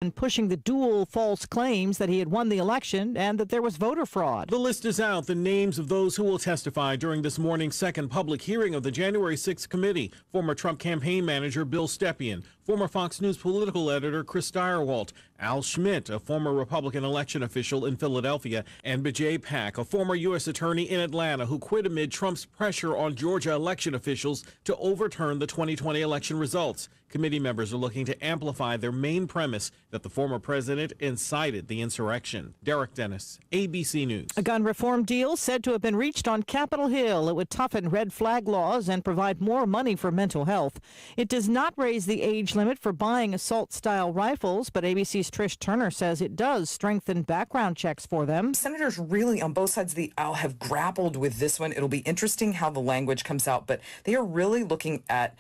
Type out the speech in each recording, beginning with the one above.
often pushing the dual false claims that he had won the election and that there was voter fraud. The list is out, the names of those who will testify during this morning's second public hearing of the January 6th committee. Former Trump campaign manager Bill Stepien, former Fox News political editor Chris Stirewalt, Al Schmidt, a former Republican election official in Philadelphia, and Vijay Pak, a former U.S. attorney in Atlanta who quit amid Trump's pressure on Georgia election officials to overturn the 2020 election results. Committee members are looking to amplify their main premise that the former president incited the insurrection. Derek Dennis, ABC News. A gun reform deal said to have been reached on Capitol Hill. It would toughen red flag laws and provide more money for mental health. It does not raise the age limit for buying assault-style rifles, but ABC's Trish Turner says it does strengthen background checks for them. Senators really on both sides of the aisle have grappled with this one. It'll be interesting how the language comes out, but they are really looking at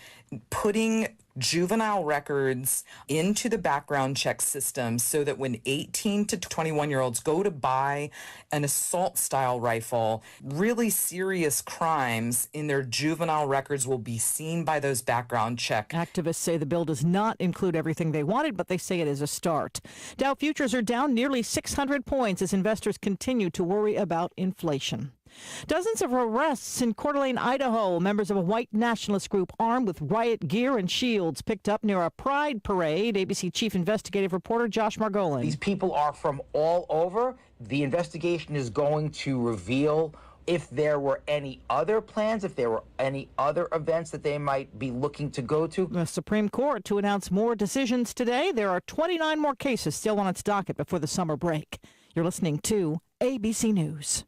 putting juvenile records into the background check system so that when 18 to 21-year-olds go to buy an assault-style rifle, really serious crimes in their juvenile records will be seen by those background checks. Activists say the bill does not include everything they wanted, but they say it is a start. Dow futures are down nearly 600 points as investors continue to worry about inflation. Dozens of arrests in Coeur d'Alene, Idaho. Members of a white nationalist group armed with riot gear and shields picked up near a pride parade. ABC Chief Investigative Reporter Josh Margolin. These people are from all over. The investigation is going to reveal if there were any other plans, if there were any other events that they might be looking to go to. The Supreme Court to announce more decisions today. There are 29 more cases still on its docket before the summer break. You're listening to ABC News.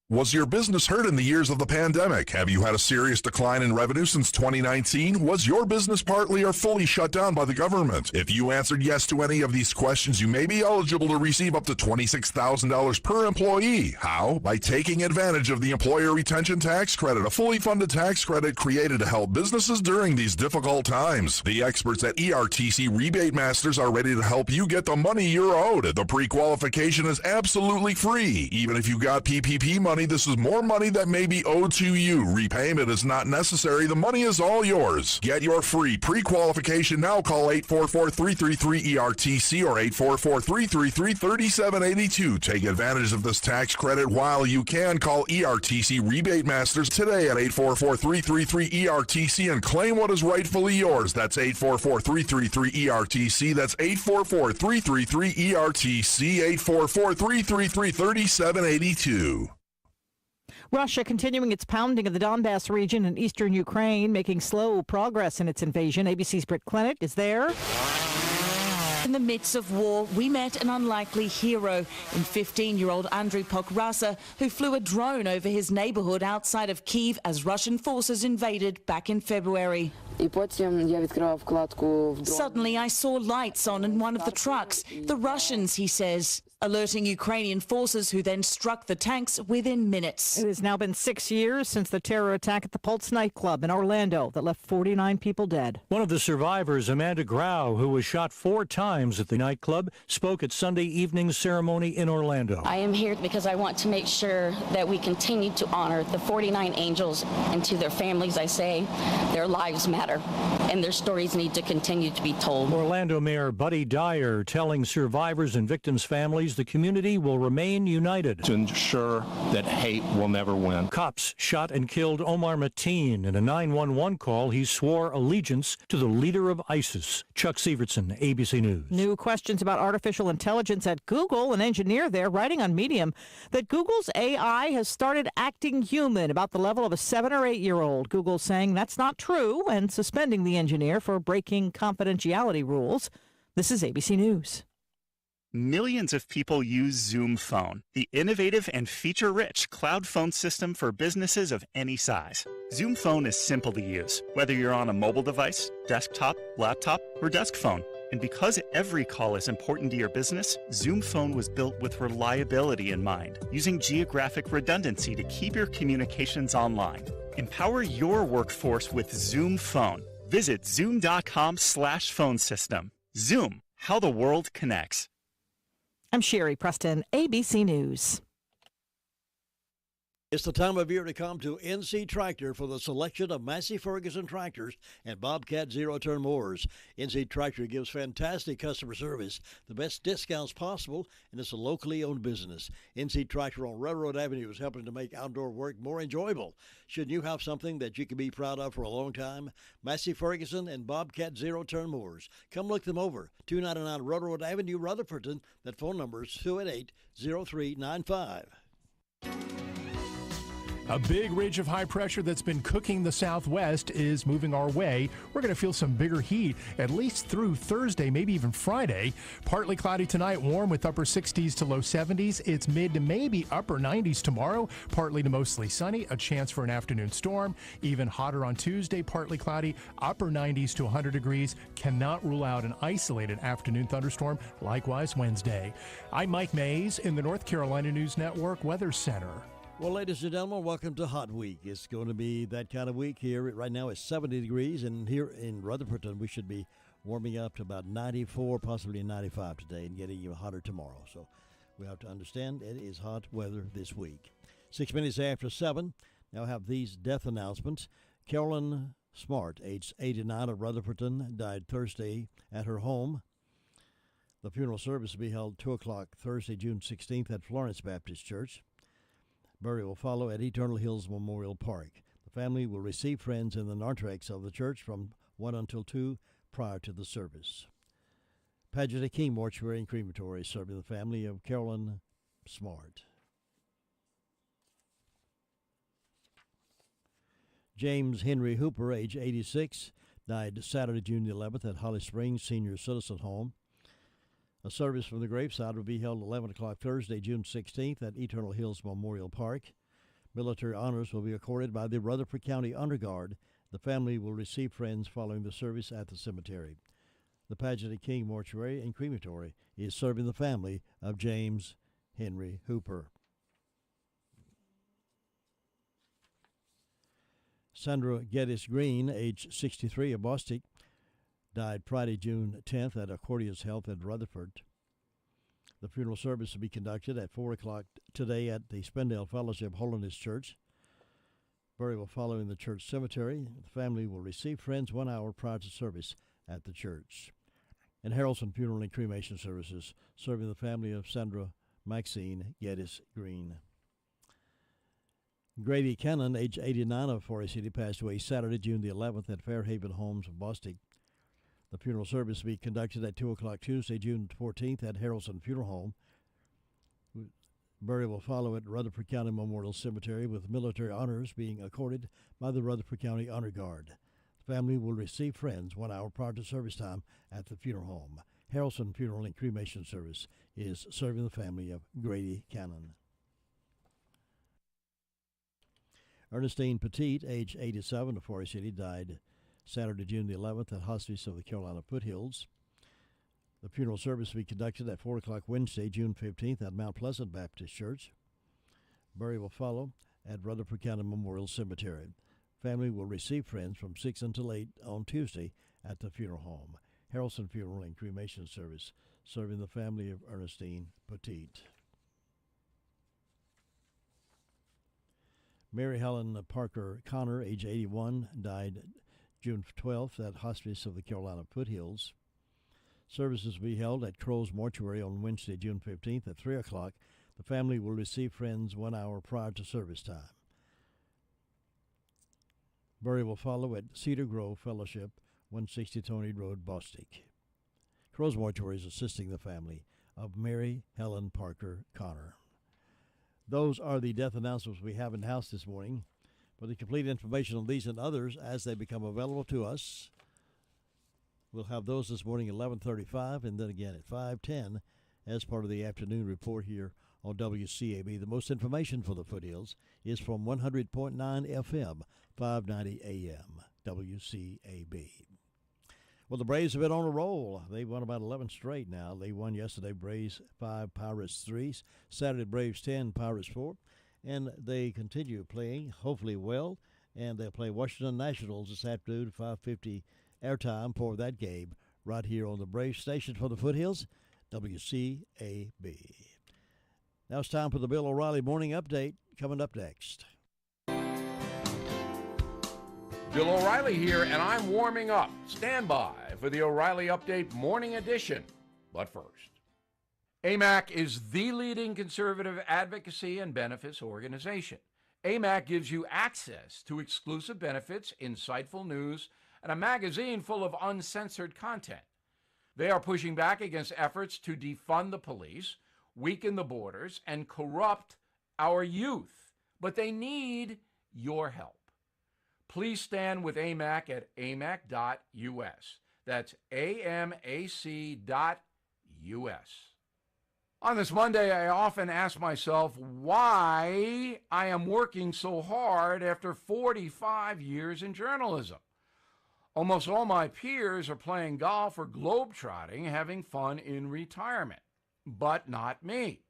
Was your business hurt in the years of the pandemic? Have you had a serious decline in revenue since 2019? Was your business partly or fully shut down by the government? If you answered yes to any of these questions, you may be eligible to receive up to $26,000 per employee. How? By taking advantage of the Employer Retention Tax Credit, a fully funded tax credit created to help businesses during these difficult times. The experts at ERTC Rebate Masters are ready to help you get the money you're owed. The pre-qualification is absolutely free. Even if you got PPP money, this is more money that may be owed to you. Repayment is not necessary. The money is all yours. Get your free pre-qualification now. Call 844-333-ERTC or 844-333-3782. Take advantage of this tax credit while you can. Call ERTC Rebate Masters today at 844-333-ERTC and claim what is rightfully yours. That's 844-333-ERTC. That's 844-333-ERTC. 844-333-3782. Russia continuing its pounding of the Donbass region in eastern Ukraine, making slow progress in its invasion. ABC's Britt Clennett is there. In the midst of war, we met an unlikely hero in 15-year-old Andriy Pokrasa, who flew a drone over his neighborhood outside of Kyiv as Russian forces invaded back in February. Suddenly, I saw lights on in one of the trucks. The Russians, he says, alerting Ukrainian forces who then struck the tanks within minutes. It has now been 6 years since the terror attack at the Pulse nightclub in Orlando that left 49 people dead. One of the survivors, Amanda Grau, who was shot 4 times at the nightclub, spoke at Sunday evening's ceremony in Orlando. I am here because I want to make sure that we continue to honor the 49 angels, and to their families I say, their lives matter, and their stories need to continue to be told. Orlando Mayor Buddy Dyer telling survivors and victims' families the community will remain united to ensure that hate will never win. Cops shot and killed Omar Mateen. In a 911 call, he swore allegiance to the leader of ISIS. Chuck Sievertson, ABC News. New questions about artificial intelligence at Google. An engineer there writing on Medium that Google's AI has started acting human, about the level of a 7 or 8-year-old. Google saying that's not true and suspending the engineer for breaking confidentiality rules. This is ABC News. Millions of people use Zoom Phone, the innovative and feature-rich cloud phone system for businesses of any size. Zoom Phone is simple to use, whether you're on a mobile device, desktop, laptop, or desk phone. And because every call is important to your business, Zoom Phone was built with reliability in mind, using geographic redundancy to keep your communications online. Empower your workforce with Zoom Phone. Visit zoom.com/phone system. Zoom, how the world connects. I'm Sherry Preston, ABC News. It's the time of year to come to NC Tractor for the selection of Massey Ferguson tractors and Bobcat zero-turn mowers. NC Tractor gives fantastic customer service, the best discounts possible, and it's a locally owned business. NC Tractor on Railroad Avenue is helping to make outdoor work more enjoyable. Shouldn't you have something that you can be proud of for a long time? Massey Ferguson and Bobcat zero-turn mowers. Come look them over. 299 Railroad Avenue, Rutherfordton. That phone number is 288-0395. A big ridge of high pressure that's been cooking the southwest is moving our way. We're going to feel some bigger heat at least through Thursday, maybe even Friday. Partly cloudy tonight, warm with upper 60s to low 70s. It's mid to maybe upper 90s tomorrow, partly to mostly sunny, a chance for an afternoon storm. Even hotter on Tuesday, partly cloudy, upper 90s to 100 degrees. Cannot rule out an isolated afternoon thunderstorm. Likewise Wednesday. I'm Mike Mays in the North Carolina News Network Weather Center. Well, ladies and gentlemen, welcome to Hot Week. It's going to be that kind of week here. Right now it's 70 degrees, and here in Rutherfordton we should be warming up to about 94, possibly 95 today, and getting even hotter tomorrow. So we have to understand it is hot weather this week. 6 minutes after 7, now have these death announcements. Carolyn Smart, age 89 of Rutherfordton, died Thursday at her home. The funeral service will be held 2 o'clock Thursday, June 16th at Florence Baptist Church. Burial will follow at Eternal Hills Memorial Park. The family will receive friends in the narthex of the church from 1 until 2 prior to the service. Paget King Mortuary and Crematory serving the family of Carolyn Smart. James Henry Hooper, age 86, died Saturday, June the 11th at Holly Springs Senior Citizen Home. A service from the graveside will be held at 11 o'clock Thursday, June 16th at Eternal Hills Memorial Park. Military honors will be accorded by the Rutherford County Honor Guard. The family will receive friends following the service at the cemetery. The Paget King Mortuary and Crematory is serving the family of James Henry Hooper. Sandra Geddes Green, age 63 of Bostic, died Friday, June 10th at Accordius Health in Rutherford. The funeral service will be conducted at 4 o'clock today at the Spendale Fellowship Holiness Church. Burial will follow in the church cemetery. The family will receive friends 1 hour prior to service at the church. And Harrelson Funeral and Cremation Services serving the family of Sandra Maxine Geddes Green. Grady Cannon, age 89 of Forest City, passed away Saturday, June the 11th at Fairhaven Homes of Bostic. The funeral service will be conducted at 2 o'clock Tuesday, June 14th at Harrelson Funeral Home. Burial will follow at Rutherford County Memorial Cemetery with military honors being accorded by the Rutherford County Honor Guard. The family will receive friends 1 hour prior to service time at the funeral home. Harrelson Funeral and Cremation Service is serving the family of Grady Cannon. Ernestine Petit, age 87 of Forest City, died Saturday, June the 11th at Hospice of the Carolina Foothills. The funeral service will be conducted at 4 o'clock Wednesday, June 15th at Mount Pleasant Baptist Church. Burial will follow at Rutherford County Memorial Cemetery. Family will receive friends from 6 until 8 on Tuesday at the funeral home. Harrelson Funeral and Cremation Service serving the family of Ernestine Petit. Mary Helen Parker Connor, age 81, died June 12th at Hospice of the Carolina Foothills. Services will be held at Crow's Mortuary on Wednesday, June 15th at 3 o'clock. The family will receive friends 1 hour prior to service time. Burial will follow at Cedar Grove Fellowship, 160 Tony Road, Bostic. Crow's Mortuary is assisting the family of Mary Helen Parker Connor. Those are the death announcements we have in house this morning. For the complete information on these and others as they become available to us, we'll have those this morning at 11:35 and then again at 5:10 as part of the afternoon report here on WCAB. The most information for the Foothills is from 100.9 FM, 590 AM, WCAB. Well, the Braves have been on a roll. They've won about 11 straight now. They won yesterday, Braves 5, Pirates 3. Saturday, Braves 10, Pirates 4. And they continue playing, hopefully well, and they'll play Washington Nationals this afternoon, 5:50 airtime for that game right here on the Braves station for the Foothills, WCAB. Now it's time for the Bill O'Reilly Morning Update. coming up next. Bill O'Reilly here, and I'm warming up. Stand by for the O'Reilly Update Morning Edition. But first, AMAC is the leading conservative advocacy and benefits organization. AMAC gives you access to exclusive benefits, insightful news, and a magazine full of uncensored content. They are pushing back against efforts to defund the police, weaken the borders, and corrupt our youth. But they need your help. Please stand with AMAC at amac.us. That's amac.us. On this Monday, I often ask myself why I am working so hard after 45 years in journalism. Almost all my peers are playing golf or globetrotting, having fun in retirement. But not me.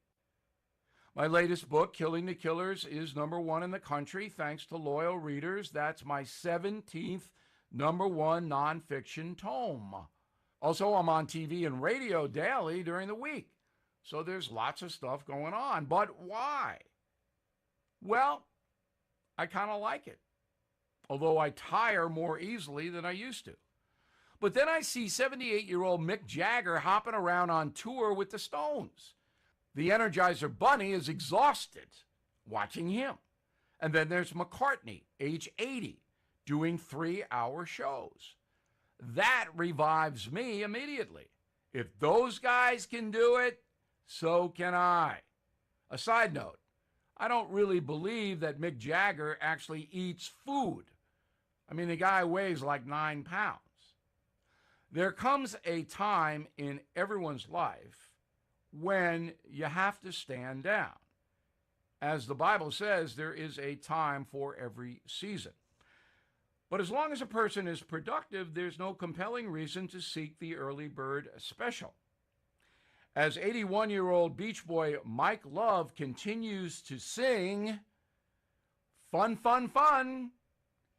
My latest book, Killing the Killers, is #1 in the country, thanks to loyal readers. That's my 17th #1 nonfiction tome. Also, I'm on TV and radio daily during the week. So there's lots of stuff going on. But why? Well, I kind of like it. Although I tire more easily than I used to. But then I see 78-year-old Mick Jagger hopping around on tour with the Stones. The Energizer Bunny is exhausted watching him. And then there's McCartney, age 80, doing 3-hour shows. That revives me immediately. If those guys can do it, so can I. A side note, I don't really believe that Mick Jagger actually eats food. I mean, the guy weighs like 9 pounds. There comes a time in everyone's life when you have to stand down. As the Bible says, there is a time for every season. But as long as a person is productive, there's no compelling reason to seek the early bird special. As 81-year-old Beach Boy Mike Love continues to sing, fun, fun, fun,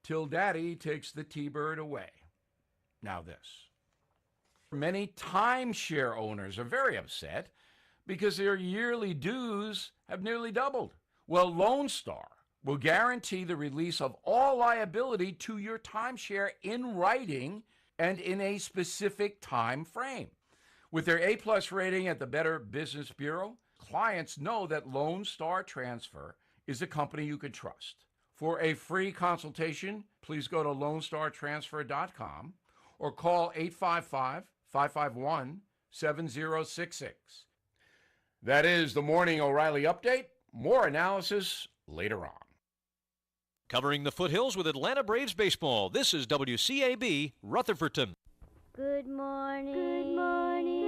till Daddy takes the T-bird away. Now this. Many timeshare owners are very upset because their yearly dues have nearly doubled. Well, Lone Star will guarantee the release of all liability to your timeshare in writing and in a specific time frame. With their A+ rating at the Better Business Bureau, clients know that Lone Star Transfer is a company you can trust. For a free consultation, please go to LoneStarTransfer.com or call 855-551-7066. That is the Morning O'Reilly Update. More analysis later on. Covering the foothills with Atlanta Braves baseball, this is WCAB Rutherfordton. Good morning. Good morning.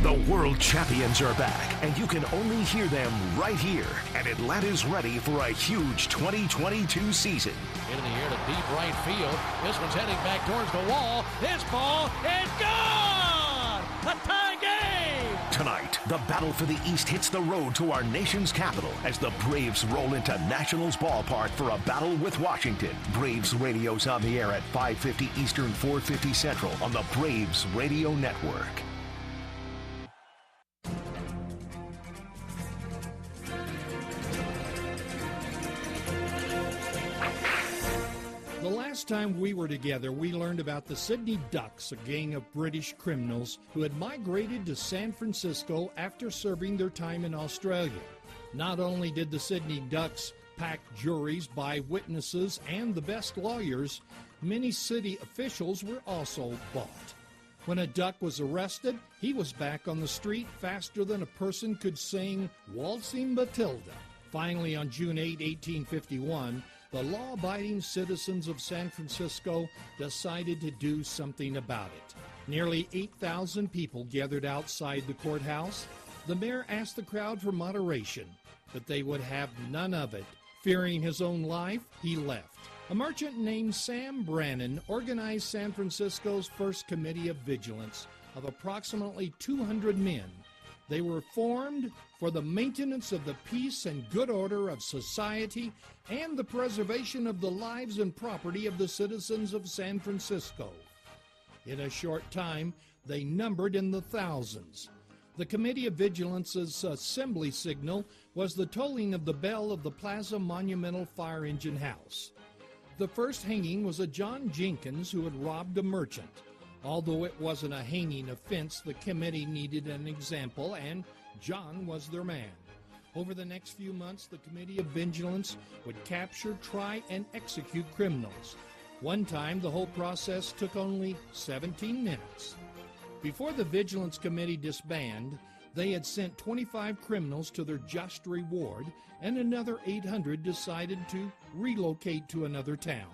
The world champions are back, and you can only hear them right here. And Atlanta's ready for a huge 2022 season. Into the air to deep right field. This one's heading back towards the wall. This ball is gone! A tie game! Tonight, the battle for the East hits the road to our nation's capital as the Braves roll into Nationals Ballpark for a battle with Washington. Braves radio's on the air at 5:50 Eastern, 4:50 Central on the Braves Radio Network. The last time we were together, we learned about the Sydney Ducks, a gang of British criminals who had migrated to San Francisco after serving their time in Australia. Not only did the Sydney Ducks pack juries, buy witnesses, and the best lawyers, many city officials were also bought. When a duck was arrested, he was back on the street faster than a person could sing Waltzing Matilda. Finally, on June 8, 1851, the law-abiding citizens of San Francisco decided to do something about it. Nearly 8,000 people gathered outside the courthouse. The mayor asked the crowd for moderation, but they would have none of it. Fearing his own life, he left. A merchant named Sam Brannan organized San Francisco's first committee of vigilance of approximately 200 men. They were formed for the maintenance of the peace and good order of society and the preservation of the lives and property of the citizens of San Francisco. In a short time, they numbered in the thousands. The Committee of Vigilance's assembly signal was the tolling of the bell of the Plaza Monumental Fire Engine House. The first hanging was a John Jenkins who had robbed a merchant. Although it wasn't a hanging offense, the committee needed an example, and John was their man. Over the next few months, the Committee of Vigilance would capture, try, and execute criminals. One time, the whole process took only 17 minutes. Before the Vigilance Committee disbanded, they had sent 25 criminals to their just reward, and another 800 decided to relocate to another town.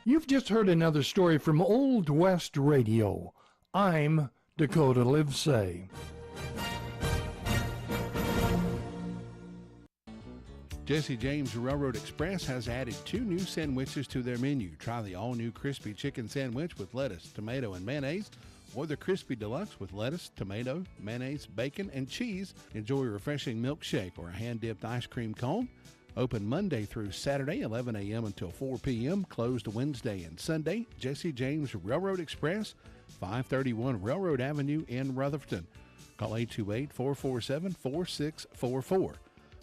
You've just heard another story from Old West Radio. I'm Dakota Livesay. Jesse James Railroad Express has added 2 new sandwiches to their menu. Try the all-new crispy chicken sandwich with lettuce, tomato, and mayonnaise, or the crispy deluxe with lettuce, tomato, mayonnaise, bacon, and cheese. Enjoy a refreshing milkshake or a hand-dipped ice cream cone. Open Monday through Saturday, 11 a.m. until 4 p.m. Closed Wednesday and Sunday. Jesse James Railroad Express, 531 Railroad Avenue in Rutherford. Call 828-447-4644.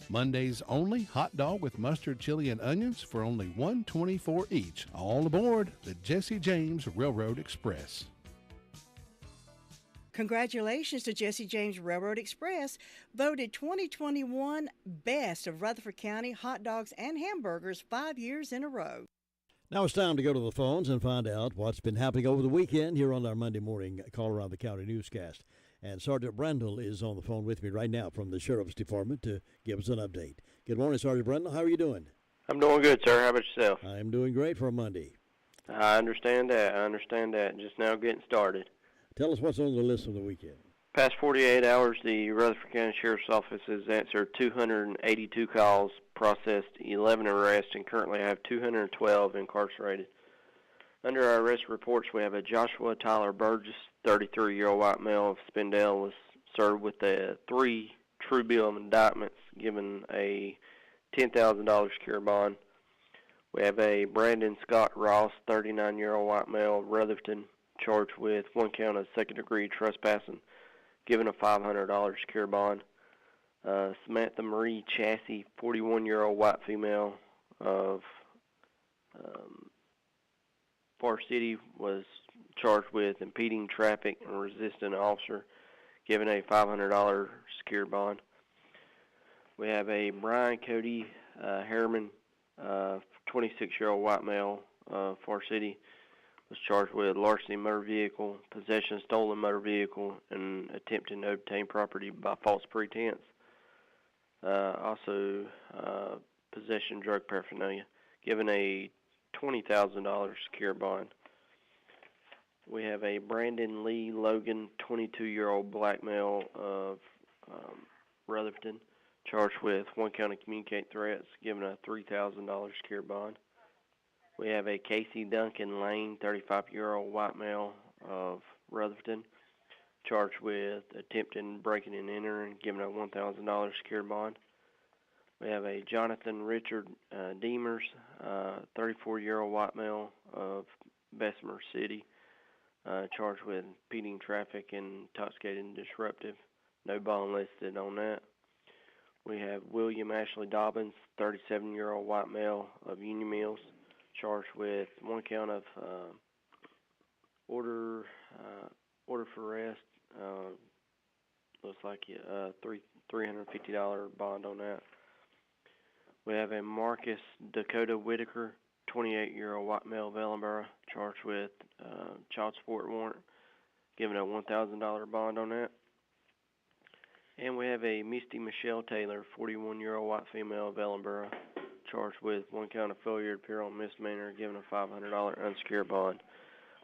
Mondays only, hot dog with mustard, chili, and onions for only $1.24 each. All aboard the Jesse James Railroad Express. Congratulations to Jesse James Railroad Express, voted 2021 Best of Rutherford County hot dogs and hamburgers 5 years in a row. Now it's time to go to the phones and find out what's been happening over the weekend here on our Monday morning Call Around the County newscast. And Sergeant Brendel is on the phone with me right now from the Sheriff's Department to give us an update. Good morning, Sergeant Brendel. How are you doing? I'm doing good, sir. How about yourself? I'm doing great for a Monday. I understand that. Just now getting started. Tell us what's on the list of the weekend. Past 48 hours, the Rutherford County Sheriff's Office has answered 282 calls, processed 11 arrests, and currently have 212 incarcerated. Under our arrest reports, we have a Joshua Tyler Burgess, 33-year-old white male of Spindale, was served with 3 true bill of indictments, given a $10,000 secure bond. We have a Brandon Scott Ross, 39-year-old white male of Rutherford, charged with 1 count of second-degree trespassing, given a $500 secure bond. Samantha Marie Chassie, 41-year-old white female of Far City, was charged with impeding traffic and resisting an officer, given a $500 secure bond. We have a Brian Cody Harriman, 26-year-old white male of Far City, was charged with larceny motor vehicle, possession of stolen motor vehicle, and attempting to obtain property by false pretense. Also, possession of drug paraphernalia, given a $20,000 secure bond. We have a Brandon Lee Logan, 22-year-old black male of Rutherford, charged with 1 count of communicate threats, given a $3,000 secure bond. We have a Casey Duncan Lane, 35-year-old white male of Rutherford, charged with attempting breaking and entering, given a $1,000 secure bond. We have a Jonathan Richard Demers, 34-year-old white male of Bessemer City, charged with impeding traffic and intoxicated and disruptive. No bond listed on that. We have William Ashley Dobbins, 37-year-old white male of Union Mills, charged with 1 count of order for arrest. Looks like a $350 bond on that. We have a Marcus Dakota Whitaker, 28-year-old white male of Ellenboro, charged with child support warrant, given a $1,000 bond on that. And we have a Misty Michelle Taylor, 41-year-old white female of Ellenboro, charged with 1 count of failure to appear on misdemeanor, given a $500 unsecured bond.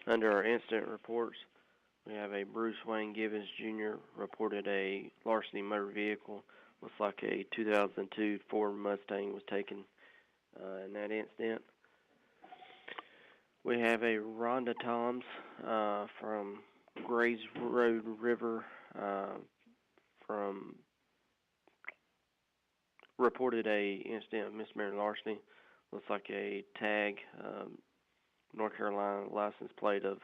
Under our incident reports, we have a Bruce Wayne Gibbons Jr. reported a larceny motor vehicle. Looks like a 2002 Ford Mustang was taken in that incident. We have a Rhonda Toms from Grays Road River reported a incident of misdemeanor larceny. Looks like a tag, North Carolina license plate of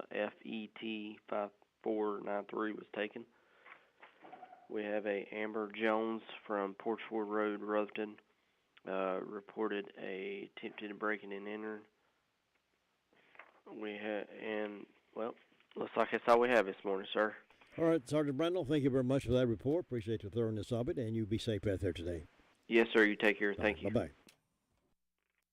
FET 5493 was taken. We have a Amber Jones from Porchford Road, Rutherford, reported a attempted breaking and entering. Looks like that's all we have this morning, sir. All right, Sergeant Brendel, thank you very much for that report. Appreciate your thoroughness of it, and you be safe out there today. Yes, sir. You take care. Thank you. Bye-bye.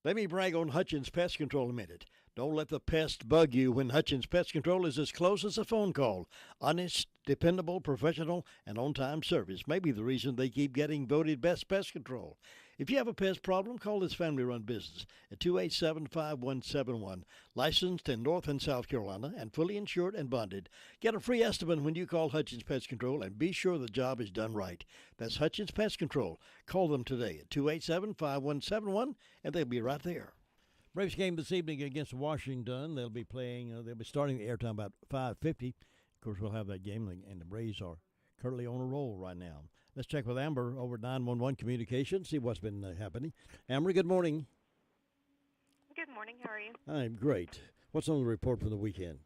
Let me brag on Hutchins Pest Control a minute. Don't let the pest bug you when Hutchins Pest Control is as close as a phone call. Honest, dependable, professional, and on-time service may be the reason they keep getting voted best pest control. If you have a pest problem, call this family-run business at 287-5171. Licensed in North and South Carolina and fully insured and bonded. Get a free estimate when you call Hutchins Pest Control and be sure the job is done right. That's Hutchins Pest Control. Call them today at 287-5171 and they'll be right there. Braves game this evening against Washington. They'll be playing. They'll be starting the airtime about 5:50. Of course, we'll have that game, and the Braves are currently on a roll right now. Let's check with Amber over 911 Communications, see what's been happening. Amber, good morning. Good morning. How are you? I'm great. What's on the report from the weekend?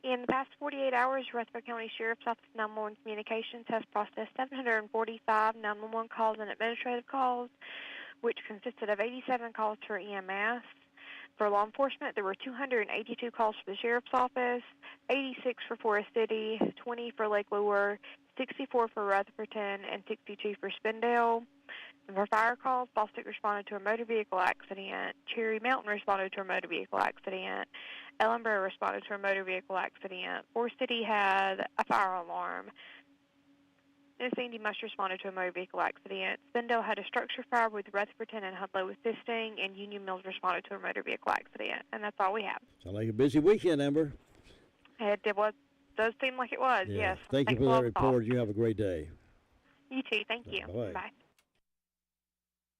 In the past 48 hours, Rutherford County Sheriff's Office 911 Communications has processed 745 911 calls and administrative calls, which consisted of 87 calls for EMS. For law enforcement, there were 282 calls for the Sheriff's Office, 86 for Forest City, 20 for Lake Lure, 64 for Rutherfordton, and 62 for Spindale. And for fire calls, Bostic responded to a motor vehicle accident. Cherry Mountain responded to a motor vehicle accident. Ellenborough responded to a motor vehicle accident. Forest City had a fire alarm. Sandy Mush responded to a motor vehicle accident. Spindale had a structure fire with Rutherfordton and Hudlow assisting, and Union Mills responded to a motor vehicle accident. And that's all we have. Sounds like a busy weekend, Amber. It does seem like it was, yes. Thank you for that report. You have a great day. You too. Thank you. Bye-bye. Bye.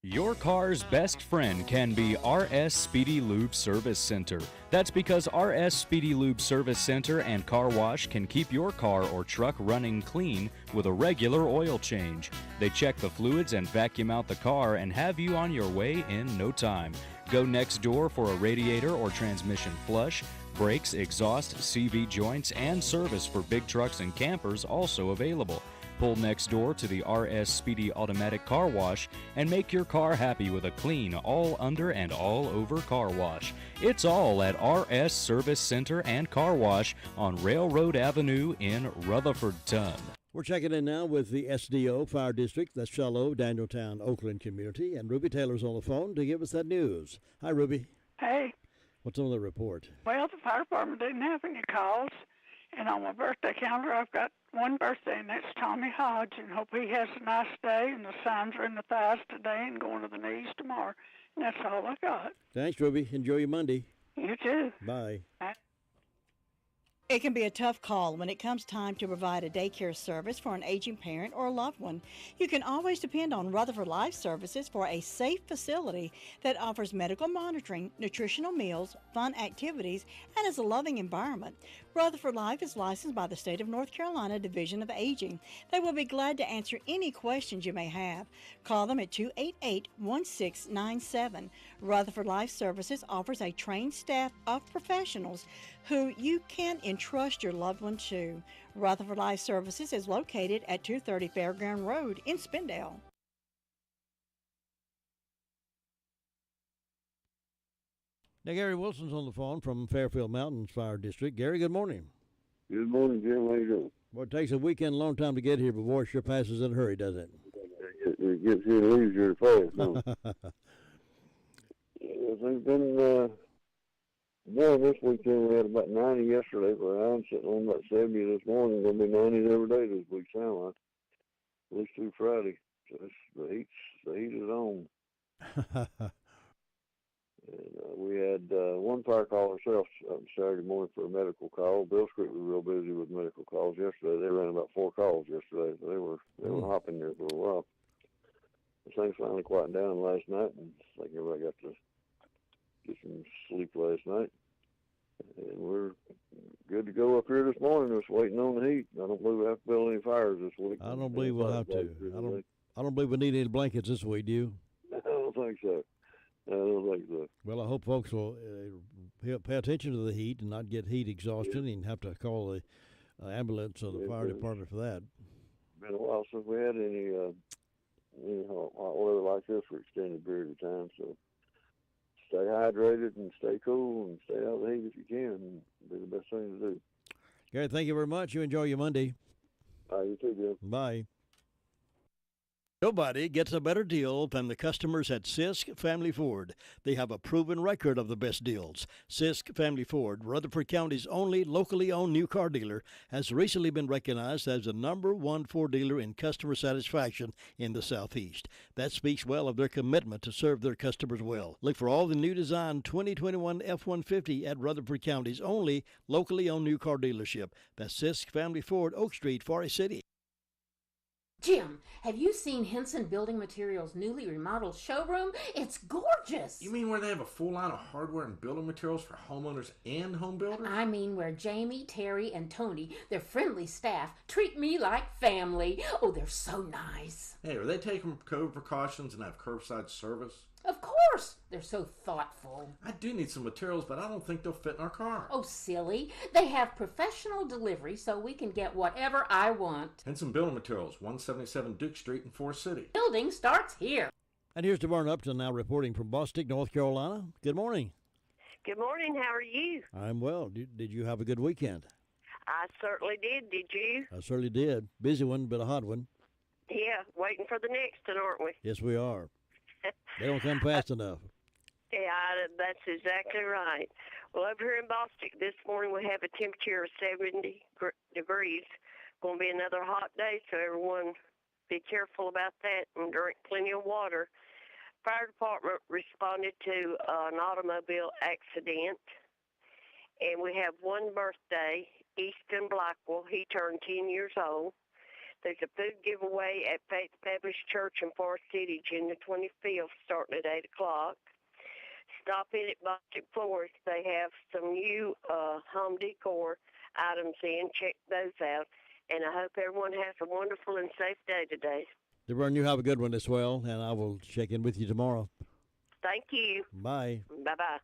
Your car's best friend can be RS Speedy Lube Service Center. That's because RS Speedy Lube Service Center and Car Wash can keep your car or truck running clean with a regular oil change. They check the fluids and vacuum out the car and have you on your way in no time. Go next door for a radiator or transmission flush, brakes, exhaust, CV joints, and service for big trucks and campers also available. Pull next door to the RS Speedy Automatic Car Wash and make your car happy with a clean, all under and all over car wash. It's all at RS Service Center and Car Wash on Railroad Avenue in Rutherfordton. We're checking in now with the SDO Fire District, that's Shiloh, Danieltown, Oakland community, and Ruby Taylor's on the phone to give us that news. Hi, Ruby. Hey. What's on the report? Well, the fire department didn't have any calls, and on my birthday calendar, I've got one birthday, and that's Tommy Hodge, and hope he has a nice day, and the signs are in the thighs today and going to the knees tomorrow. And that's all I got. Thanks, Ruby. Enjoy your Monday. You too. Bye. Bye. It can be a tough call when it comes time to provide a daycare service for an aging parent or a loved one. You can always depend on Rutherford Life Services for a safe facility that offers medical monitoring, nutritional meals, fun activities, and is a loving environment. Rutherford Life is licensed by the State of North Carolina Division of Aging. They will be glad to answer any questions you may have. Call them at 288-1697. Rutherford Life Services offers a trained staff of professionals who you can entrust your loved one to. Rutherford Life Services is located at 230 Fairground Road in Spindale. Now, Gary Wilson's on the phone from Fairfield Mountains Fire District. Gary, good morning. Good morning, Jim. How you doing? Well, it takes a weekend, a long time to get here, but boy, it sure passes in a hurry, doesn't it? It gets here and leaves here fast. There's been warm this weekend. We had about 90 yesterday, but I'm sitting on about 70 this morning. Going to be 90 every day this week, sound like. At least through Friday. So the heat is on. And we had one fire call ourselves Saturday morning for a medical call. Bill Street was real busy with medical calls yesterday. They ran about 4 calls yesterday. So they were hopping there for a while. The things finally quieted down last night, and I think everybody got to get some sleep last night. And we're good to go up here this morning. Just waiting on the heat. I don't believe we have to build any fires this week. I don't believe we'll have to. I don't believe we need any blankets this week, do you? I don't think so. I don't think so. Well, I hope folks will pay attention to the heat and not get heat exhaustion and have to call the ambulance or the fire department for that. been a while since we had any hot weather like this for an extended period of time. So stay hydrated and stay cool and stay out of the heat if you can. It'll be the best thing to do. Gary, thank you very much. You enjoy your Monday. You too, Jim. Bye. Nobody gets a better deal than the customers at Sisk Family Ford. They have a proven record of the best deals. Sisk Family Ford, Rutherford County's only locally owned new car dealer, has recently been recognized as the #1 Ford dealer in customer satisfaction in the Southeast. That speaks well of their commitment to serve their customers well. Look for all the new design 2021 F-150 at Rutherford County's only locally owned new car dealership. That's Sisk Family Ford, Oak Street, Forest City. Jim, have you seen Henson Building Materials' newly remodeled showroom? It's gorgeous. You mean where they have a full line of hardware and building materials for homeowners and home builders? I mean where Jamie, Terry, and Tony, their friendly staff, treat me like family. Oh, they're so nice. Hey, are they taking COVID precautions and have curbside service? Of course. They're so thoughtful. I do need some materials, but I don't think they'll fit in our car. Oh, silly. They have professional delivery so we can get whatever I want. Henson Building Materials, 177 Duke Street in Forest City. Building starts here. And here's DeVern Upton now reporting from Bostic, North Carolina. Good morning. Good morning. How are you? I'm well. Did you have a good weekend? I certainly did. Did you? I certainly did. Busy one, but a hot one. Yeah, waiting for the next one, aren't we? Yes, we are. They don't come fast enough. Yeah, that's exactly right. Well, over here in Bostic this morning we have a temperature of 70 degrees. Going to be another hot day, so everyone be careful about that and drink plenty of water. Fire department responded to an automobile accident, and we have one birthday, Easton Blackwell. He turned 10 years old. There's a food giveaway at Faith Baptist Church in Forest City, June the 25th, starting at 8 o'clock. Stop in at Bostic Florist. They have some new home decor items in. Check those out. And I hope everyone has a wonderful and safe day today. DeVern, you have a good one as well, and I will check in with you tomorrow. Thank you. Bye. Bye-bye.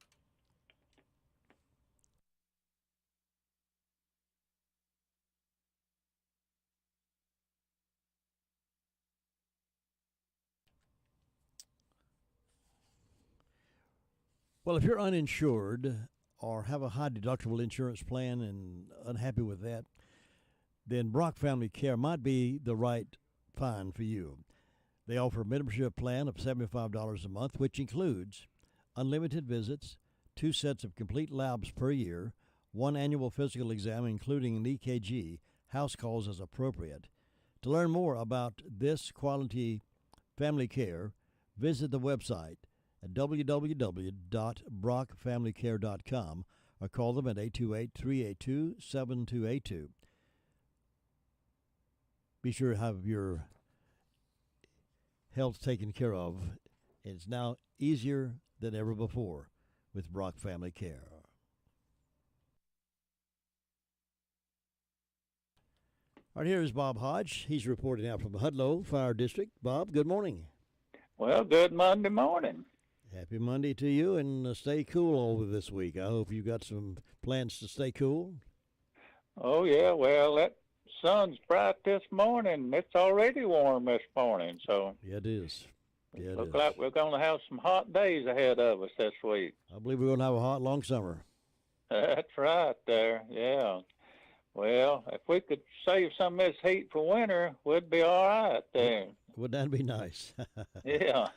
Well, if you're uninsured or have a high deductible insurance plan and unhappy with that, then Brock Family Care might be the right find for you. They offer a membership plan of $75 a month, which includes unlimited visits, 2 sets of complete labs per year, 1 annual physical exam, including an EKG, house calls as appropriate. To learn more about this quality family care, visit the website at www.brockfamilycare.com or call them at 828-382-7282. Be sure to have your health taken care of. It's now easier than ever before with Brock Family Care. All right, here is Bob Hodge. He's reporting out from the Hudlow Fire District. Bob, good morning. Well, good Monday morning. Happy Monday to you, and stay cool over this week. I hope you got some plans to stay cool. Oh, yeah, well, that sun's bright this morning. It's already warm this morning, so. Yeah, it is. Yeah, Looks like we're going to have some hot days ahead of us this week. I believe we're going to have a hot, long summer. That's right there, yeah. Well, if we could save some of this heat for winter, we'd be all right there. Would that be nice? Yeah.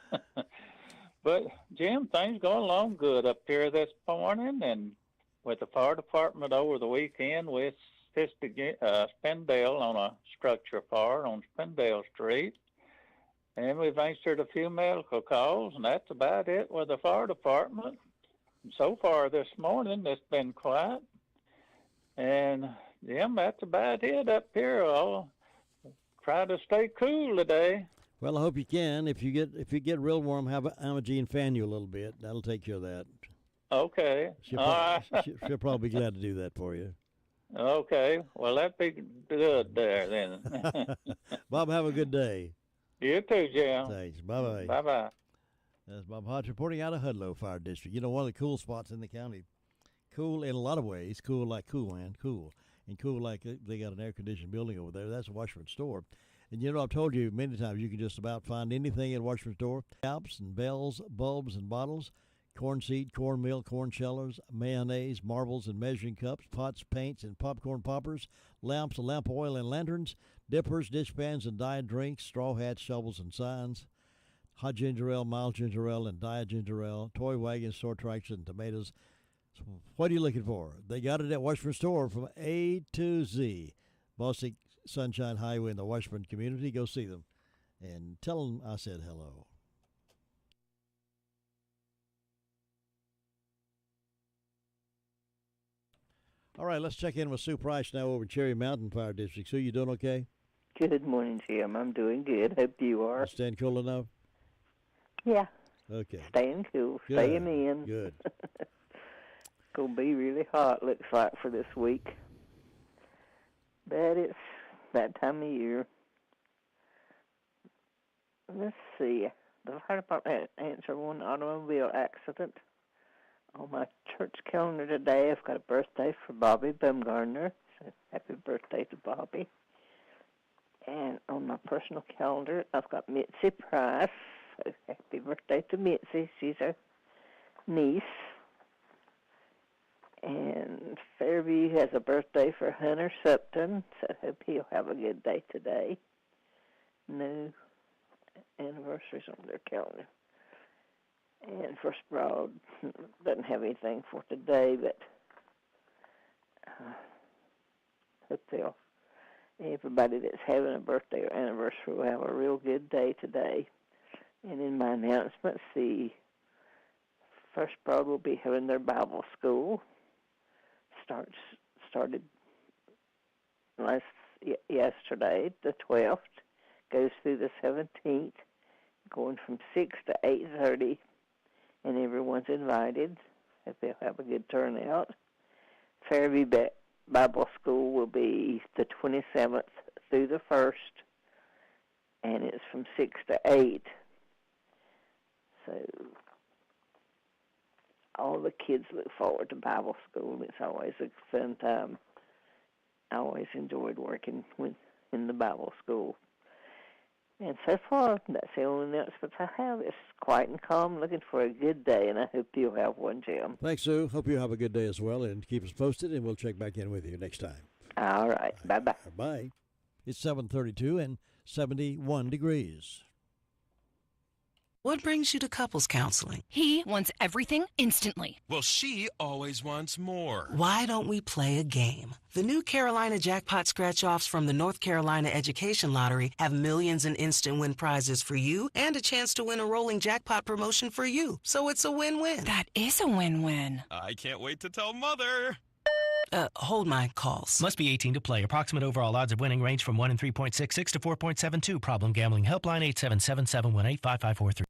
But, Jim, things going along good up here this morning, and with the fire department over the weekend, we assisted Spindale on a structure fire on Spindale Street. And we've answered a few medical calls, and that's about it with the fire department. So far this morning, it's been quiet. And, Jim, that's about it up here. I'll try to stay cool today. Well, I hope you can. If you get real warm, have Imogene fan you a little bit. That'll take care of that. Okay. She'll probably be glad to do that for you. Okay. Well, that'd be good there then. Bob, have a good day. You too, Jim. Thanks. Bye-bye. Bye-bye. That's Bob Hodge reporting out of Hudlow Fire District. You know, one of the cool spots in the county. Cool in a lot of ways. Cool like cool, man. Cool. And cool like they got an air-conditioned building over there. That's Washburn Store. And I've told you many times you can just about find anything in Washburn store. Scalps and bells, bulbs and bottles, corn seed, cornmeal, corn shellers, mayonnaise, marbles and measuring cups, pots, paints, and popcorn poppers, lamps, lamp oil and lanterns, dippers, dishpans and dyed drinks, straw hats, shovels and signs, hot ginger ale, mild ginger ale, and dyed ginger ale, toy wagons, store tracks, and tomatoes. So what are you looking for? They got it at Washburn store from A to Z. Bostic Sunshine Highway in the Washburn community. Go see them and tell them I said hello. All right, let's check in with Sue Price now over Cherry Mountain Fire District. Sue, you doing okay? Good morning, Jim. I'm doing good. Hope you are. Staying cool enough? Yeah. Okay. Staying cool. Good. Staying in. Good. Gonna be really hot, looks like, for this week. But it's that time of year. Let's see. The fire department answered one automobile accident. On my church calendar today, I've got a birthday for Bobby Bumgardner. So happy birthday to Bobby. And on my personal calendar, I've got Mitzi Price. So happy birthday to Mitzi. She's our niece. And Fairview has a birthday for Hunter Supton. So hope he'll have a good day today. No anniversaries on their calendar. And First Broad doesn't have anything for today, but hope everybody that's having a birthday or anniversary will have a real good day today. And in my announcements, the First Broad will be having their Bible school. Started yesterday, the 12th, goes through the 17th, going from 6 to 8:30. And everyone's invited. If they'll have a good turnout. Fairview Bible School will be the 27th through the 1st, and it's from 6 to 8. So all the kids look forward to Bible school. It's always a fun time. I always enjoyed working in the Bible school. And so far, that's the only announcements I have. It's quiet and calm, looking for a good day, and I hope you'll have one, Jim. Thanks, Sue. Hope you have a good day as well, and keep us posted, and we'll check back in with you next time. All right. Bye-bye. Bye. It's 7:32 and 71 degrees. What brings you to couples counseling? He wants everything instantly. Well, she always wants more. Why don't we play a game? The new Carolina Jackpot Scratch-Offs from the North Carolina Education Lottery have millions in instant win prizes for you and a chance to win a rolling jackpot promotion for you. So it's a win-win. That is a win-win. I can't wait to tell Mother. Hold my calls. Must be 18 to play. Approximate overall odds of winning range from 1 in 3.66 to 4.72. Problem gambling helpline 877-718-5543.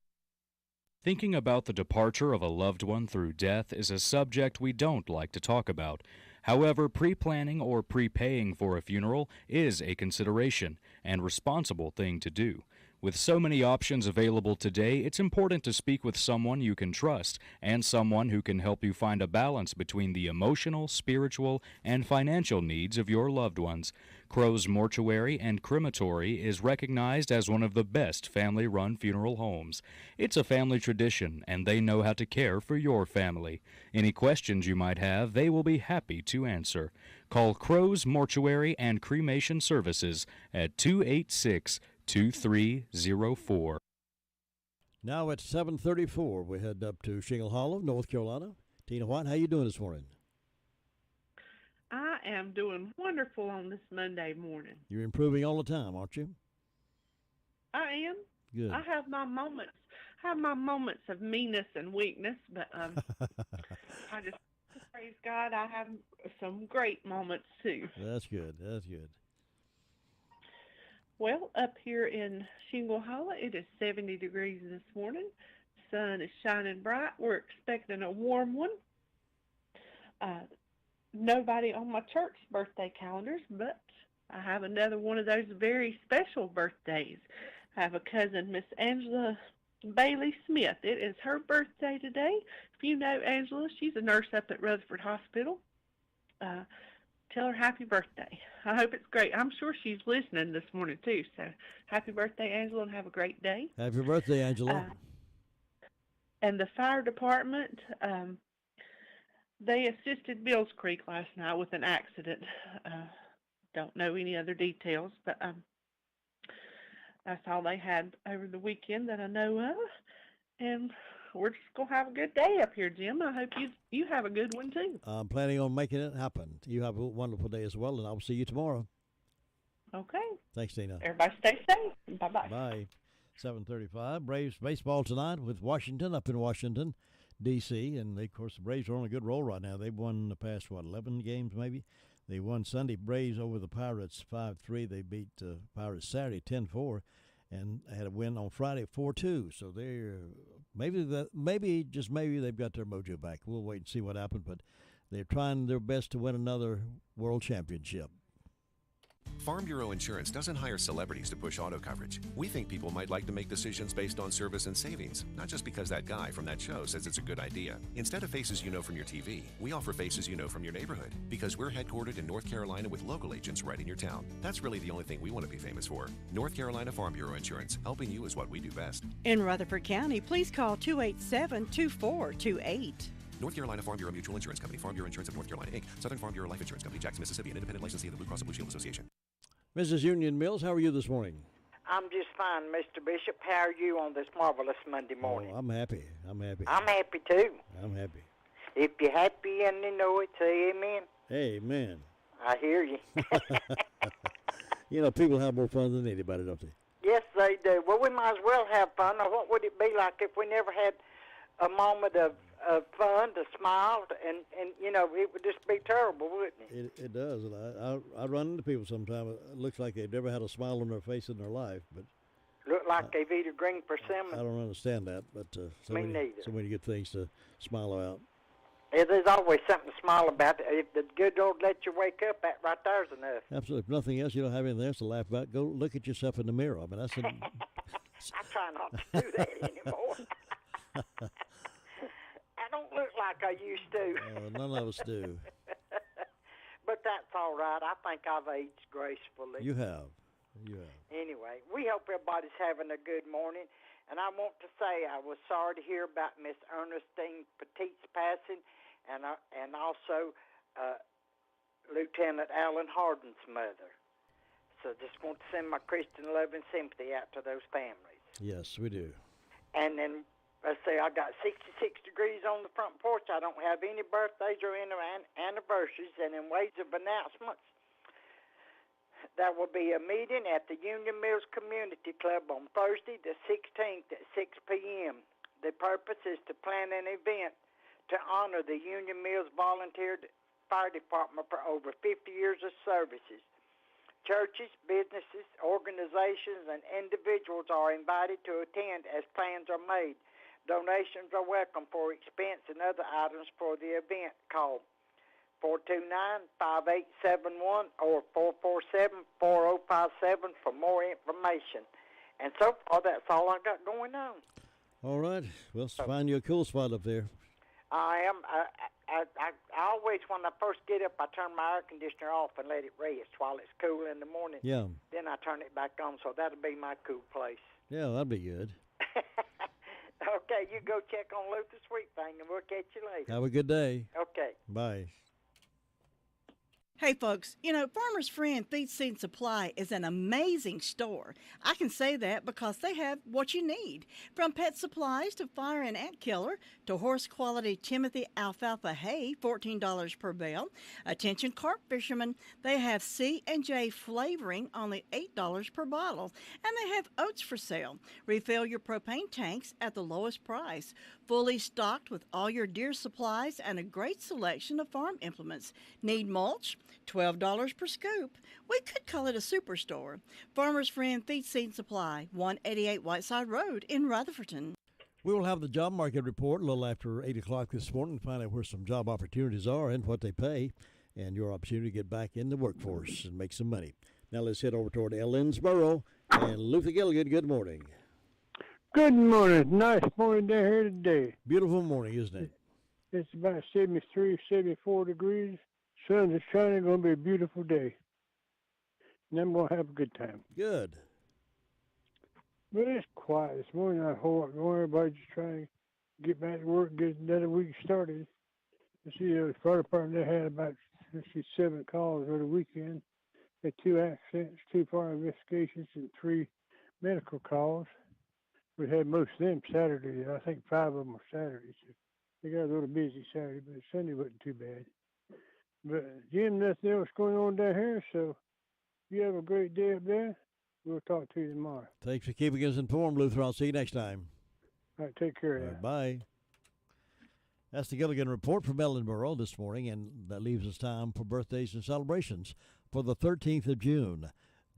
Thinking about the departure of a loved one through death is a subject we don't like to talk about. However, pre-planning or prepaying for a funeral is a consideration and responsible thing to do. With so many options available today, it's important to speak with someone you can trust and someone who can help you find a balance between the emotional, spiritual, and financial needs of your loved ones. Crow's Mortuary and Crematory is recognized as one of the best family-run funeral homes. It's a family tradition, and they know how to care for your family. Any questions you might have, they will be happy to answer. Call Crow's Mortuary and Cremation Services at 286-2304. Now at 7:34, we head up to Shingle Hollow, North Carolina. Tina White, how you doing this morning? I am doing wonderful on this Monday morning. You're improving all the time, aren't you? I am. Good. I have my moments. Of meanness and weakness, but I just praise God. I have some great moments too. That's good. That's good. Well, up here in Shingle Hollow, it is 70 degrees this morning. Sun is shining bright. We're expecting a warm one. Nobody on my church birthday calendars, but I have another one of those very special birthdays. I have a cousin, Miss Angela Bailey Smith. It is her birthday today. If you know Angela, she's a nurse up at Rutherford Hospital. tell her happy birthday. I hope it's great. I'm sure she's listening this morning, too. So happy birthday, Angela, and have a great day. Happy birthday, Angela. And the fire department, they assisted Bills Creek last night with an accident. Don't know any other details, but that's all they had over the weekend that I know of. And we're just going to have a good day up here, Jim. I hope you have a good one, too. I'm planning on making it happen. You have a wonderful day as well, and I'll see you tomorrow. Okay. Thanks, Tina. Everybody stay safe. Bye-bye. Bye. 7:35. Braves baseball tonight with Washington up in Washington, D.C. And, of course, the Braves are on a good roll right now. They've won the past, 11 games maybe? They won Sunday Braves over the Pirates 5-3. They beat Pirates Saturday 10-4. And had a win on Friday 4-2. So they're maybe they've got their mojo back. We'll wait and see what happens, but they're trying their best to win another world championship. Farm Bureau Insurance doesn't hire celebrities to push auto coverage. We think people might like to make decisions based on service and savings, not just because that guy from that show says it's a good idea. Instead of faces you know from your TV, we offer faces you know from your neighborhood, because we're headquartered in North Carolina with local agents right in your town. That's really the only thing we want to be famous for. North Carolina Farm Bureau Insurance, helping you is what we do best. In Rutherford County, please call 287-2428. North Carolina Farm Bureau Mutual Insurance Company, Farm Bureau Insurance of North Carolina, Inc., Southern Farm Bureau Life Insurance Company, Jackson, Mississippi, an independent licensee of the Blue Cross and Blue Shield Association. Mrs. Union Mills, how are you this morning? I'm just fine, Mr. Bishop. How are you on this marvelous Monday morning? Oh, I'm happy. I'm happy. I'm happy, too. I'm happy. If you're happy and you know it, say amen. Amen. I hear you. You know, people have more fun than anybody, don't they? Yes, they do. Well, we might as well have fun. Now, what would it be like if we never had a moment of fun, to smile, and you know, it would just be terrible, wouldn't it? It does. And I run into people sometimes. It looks like they've never had a smile on their face in their life, but look like they've eaten green persimmon. I don't understand that, but Me neither. So many good things to smile about. Yeah, there's always something to smile about. If the good Lord lets you wake up, that right there's enough. Absolutely. If nothing else, you don't have anything else to laugh about, go look at yourself in the mirror. I mean, that's I try not to do that anymore. I don't look like I used to. None of us do. But that's all right. I think I've aged gracefully. You have. You have. Anyway, we hope everybody's having a good morning. And I want to say I was sorry to hear about Miss Ernestine Petit's passing, and also Lieutenant Alan Harden's mother. So just want to send my Christian love and sympathy out to those families. Yes, we do. And then, let's see, I got 66 degrees on the front porch. I don't have any birthdays or any anniversaries. And in ways of announcements, there will be a meeting at the Union Mills Community Club on Thursday the 16th at 6 p.m. The purpose is to plan an event to honor the Union Mills Volunteer Fire Department for over 50 years of services. Churches, businesses, organizations, and individuals are invited to attend as plans are made. Donations are welcome for expense and other items for the event. Call 429-5871 or 447-4057 for more information. And so far, that's all I got going on. All right. Well, find you a cool spot up there. I am. I always, when I first get up, I turn my air conditioner off and let it rest while it's cool in the morning. Yeah. Then I turn it back on, so that'll be my cool place. Yeah, that'd be good. Okay, you go check on Luther Sweet Thing, and we'll catch you later. Have a good day. Okay. Bye. Hey folks, you know, Farmer's Friend Feed Seed Supply is an amazing store. I can say that because they have what you need. From pet supplies to fire and ant killer to horse quality Timothy alfalfa hay, $14 per bale. Attention carp fishermen, they have C&J flavoring, only $8 per bottle. And they have oats for sale. Refill your propane tanks at the lowest price. Fully stocked with all your deer supplies and a great selection of farm implements. Need mulch? $12 per scoop. We could call it a superstore. Farmer's Friend Feed Seed Supply, 188 Whiteside Road in Rutherfordton. We will have the job market report a little after 8 o'clock this morning to find out where some job opportunities are and what they pay, and your opportunity to get back in the workforce and make some money. Now let's head over toward Ellensboro. And Luther Gilligan, good morning. Good morning. Nice morning down here today. Beautiful morning, isn't it? It's about 73, 74 degrees. Sun is shining. Going to be a beautiful day. And I'm going to have a good time. Good. But it's quiet this morning. Not a whole lot going. Everybody's just trying to get back to work, get another week started. You see, the fire department, they had about 7 calls over the weekend. They had 2 accidents, 2 fire investigations, and 3 medical calls. We had most of them Saturday. I think 5 of them were Saturdays. They got a little busy Saturday, but Sunday wasn't too bad. But Jim, nothing else going on down here, so you have a great day up there. We'll talk to you tomorrow. Thanks for keeping us informed, Luther. I'll see you next time. All right, take care of you. Bye. That's the Gilligan Report from Ellenboro this morning, and that leaves us time for birthdays and celebrations for the 13th of June.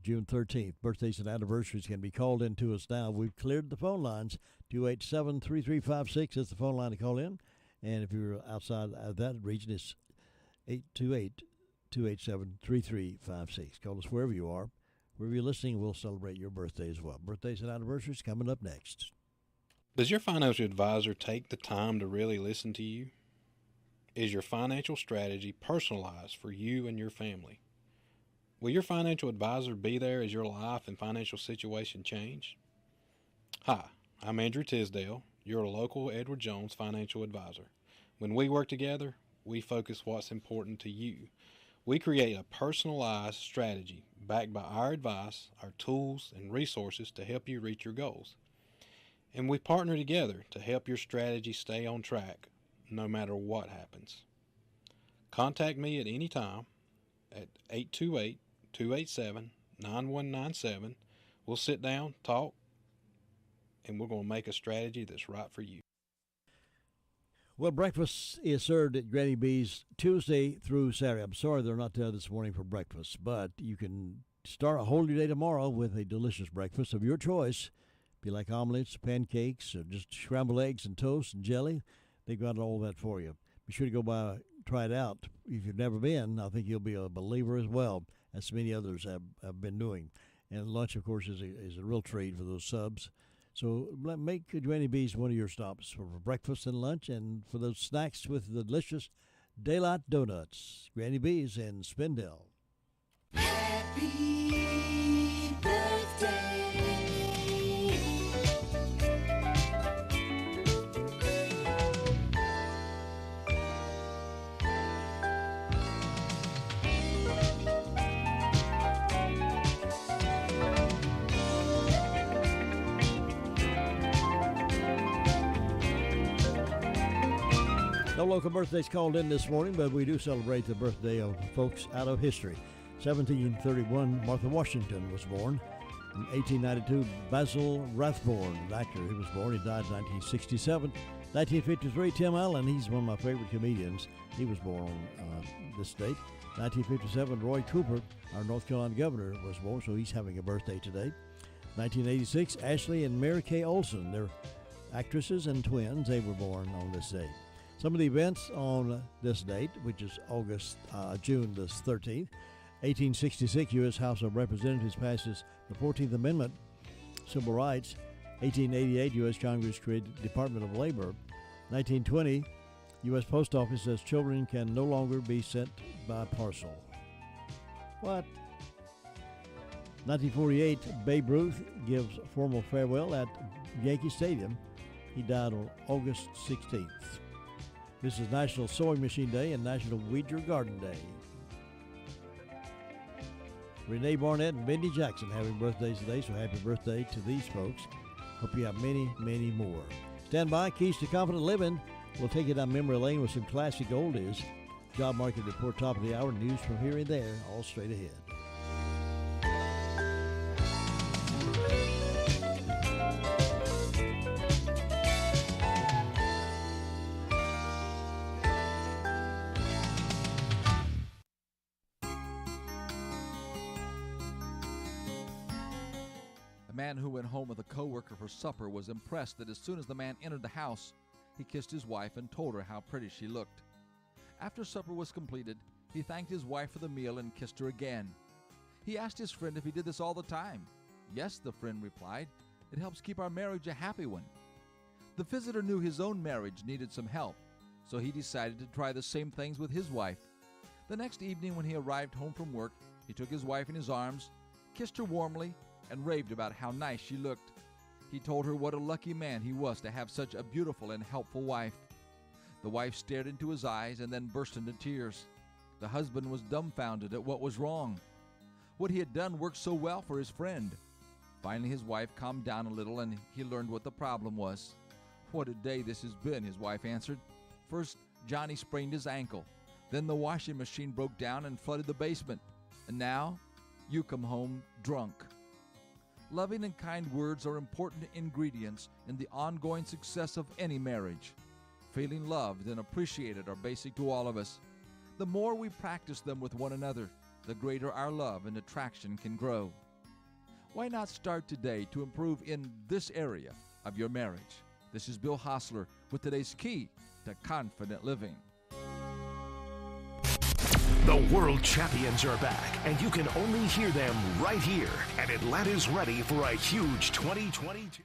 June 13th. Birthdays and anniversaries can be called in to us now. We've cleared the phone lines. 287-3356 is the phone line to call in. And if you're outside of that region, it's 828-287-3356. Call us wherever you are. Wherever you're listening, we'll celebrate your birthday as well. Birthdays and anniversaries coming up next. Does your financial advisor take the time to really listen to you? Is your financial strategy personalized for you and your family? Will your financial advisor be there as your life and financial situation change? Hi, I'm Andrew Tisdale, your local Edward Jones financial advisor. When we work together, we focus what's important to you. We create a personalized strategy backed by our advice, our tools, and resources to help you reach your goals. And we partner together to help your strategy stay on track no matter what happens. Contact me at any time at 828-287-9197. We'll sit down, talk, and we're going to make a strategy that's right for you. Well, breakfast is served at Granny B's Tuesday through Saturday. I'm sorry they're not there this morning for breakfast, but you can start a whole new day tomorrow with a delicious breakfast of your choice. Be like omelets, pancakes, or just scrambled eggs and toast and jelly. They've got all that for you. Be sure to go by, try it out. If you've never been, I think you'll be a believer as well, as many others have been doing. And lunch, of course, is a real treat for those subs. So make Granny B's one of your stops for breakfast and lunch, and for those snacks with the delicious Daylight Donuts. Granny B's in Spindale. Happy birthday. No local birthdays called in this morning, but we do celebrate the birthday of folks out of history. 1731, Martha Washington was born. In 1892, Basil Rathbone, an actor, he was born. He died in 1967. 1953, Tim Allen, he's one of my favorite comedians. He was born on this date. 1957, Roy Cooper, our North Carolina governor, was born, so he's having a birthday today. 1986, Ashley and Mary Kay Olsen, they're actresses and twins. They were born on this day. Some of the events on this date, which is June the 13th, 1866, U.S. House of Representatives passes the 14th Amendment, Civil Rights. 1888, U.S. Congress created Department of Labor. 1920, U.S. Post Office says children can no longer be sent by parcel. What? 1948, Babe Ruth gives formal farewell at Yankee Stadium. He died on August 16th. This is National Sewing Machine Day and National Weed Your Garden Day. Renee Barnett and Bendy Jackson having birthdays today, so happy birthday to these folks. Hope you have many, many more. Stand by, Keys to Confident Living. We'll take you down memory lane with some classic oldies. Job market report, top of the hour, news from here and there, all straight ahead. A man who went home with a coworker for supper was impressed that as soon as the man entered the house, he kissed his wife and told her how pretty she looked. After supper was completed, he thanked his wife for the meal and kissed her again. He asked his friend if he did this all the time. Yes, the friend replied. It helps keep our marriage a happy one. The visitor knew his own marriage needed some help, so he decided to try the same things with his wife. The next evening when he arrived home from work, he took his wife in his arms, kissed her warmly, and raved about how nice she looked. He told her what a lucky man he was to have such a beautiful and helpful wife. The wife stared into his eyes and then burst into tears. The husband was dumbfounded at what was wrong. What he had done worked so well for his friend. Finally, his wife calmed down a little and he learned what the problem was. "What a day this has been," his wife answered. "First, Johnny sprained his ankle. Then the washing machine broke down and flooded the basement. And now, you come home drunk." Loving and kind words are important ingredients in the ongoing success of any marriage. Feeling loved and appreciated are basic to all of us. The more we practice them with one another, the greater our love and attraction can grow. Why not start today to improve in this area of your marriage? This is Bill Hostler with today's key to confident living. The world champions are back, and you can only hear them right here. And Atlanta's ready for a huge 2022.